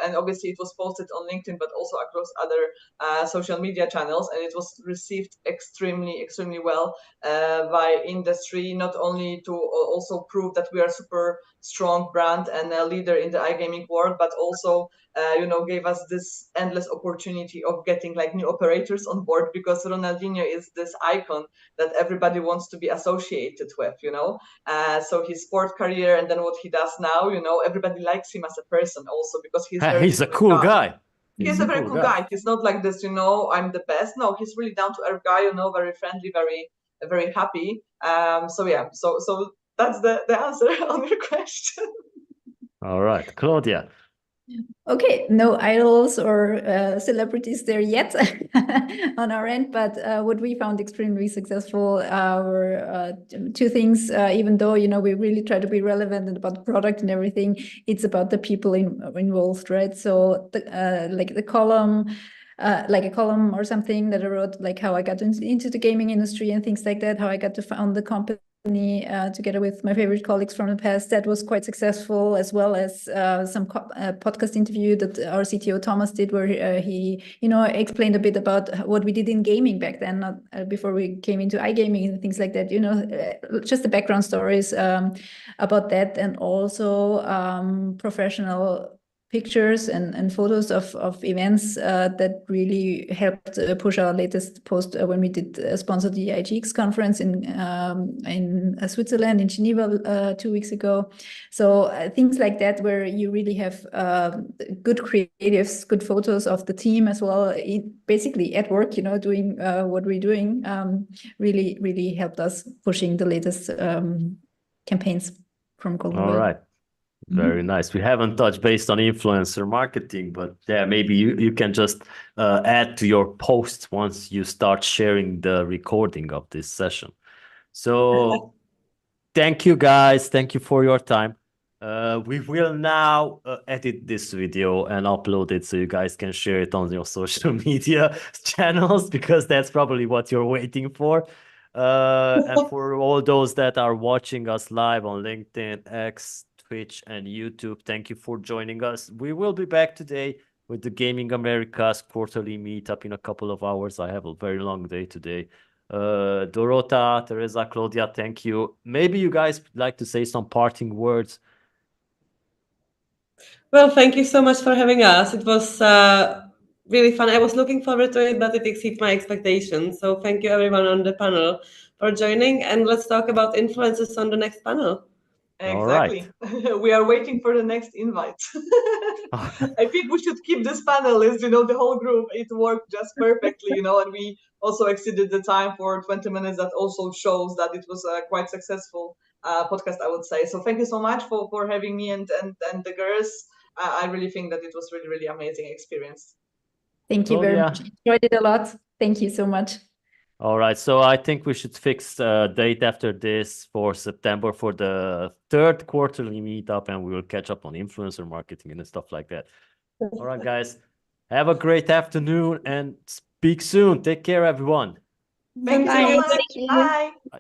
and obviously it was posted on LinkedIn, but also across other social media channels, and it was received extremely well by industry, not only to also prove that we are super strong brand and a leader in the iGaming world, but also gave us this endless opportunity of getting like new operators on board, because Ronaldinho is this icon that everybody wants to be associated with, so his sport career and then what he does now, everybody likes him as a person also, because he's a cool guy. He's a very cool guy. He's not like this, I'm the best. No, he's really down to earth guy, very friendly, very happy. So that's the answer on your question. All right, Claudia. Okay, no idols or celebrities there yet on our end, but what we found extremely successful were 2 things. Even though we really try to be relevant and about the product and everything, it's about the people involved, right? So like the column. Like a column or something that I wrote, like how I got into the gaming industry and things like that, how I got to found the company together with my favorite colleagues from the past. That was quite successful, as well as some podcast interview that our CTO Thomas did, where he explained a bit about what we did in gaming back then, not before we came into iGaming and things like that, just the background stories about that, and also professional pictures and photos of events that really helped push our latest post when we did sponsor the IGX conference in Switzerland, in Geneva 2 weeks ago. So things like that, where you really have good creatives, good photos of the team as well, basically at work, doing what we're doing, really helped us pushing the latest campaigns from Golden Whale. All right. Very nice. We haven't touched based on influencer marketing, but yeah, maybe you can just add to your posts once you start sharing the recording of this session. So thank you, guys. Thank you for your time. We will now edit this video and upload it so you guys can share it on your social media channels, because that's probably what you're waiting for. And for all those that are watching us live on LinkedIn, X, Twitch, and YouTube, thank you for joining us. We will be back today with the Gaming Americas quarterly meetup in a couple of hours. I have a very long day today. Dorota, Tereza, Claudia, thank you. Maybe you guys would like to say some parting words. Well, thank you so much for having us. It was really fun. I was looking forward to it, but it exceeded my expectations. So thank you everyone on the panel for joining, and let's talk about influencers on the next panel. Exactly. We are waiting for the next invite. I think we should keep this panelist, the whole group. It worked just perfectly, and we also exceeded the time for 20 minutes. That also shows that it was a quite successful podcast, I would say. So thank you so much for having me and the girls. I really think that it was really, really amazing experience. Thank you very much. Enjoyed it a lot. Thank you so much. All right, so I think we should fix a date after this for September for the 3rd quarterly meetup, and we will catch up on influencer marketing and stuff like that. All right, guys, have a great afternoon and speak soon. Take care, everyone. Thank you so much. Thank you. Bye. Bye.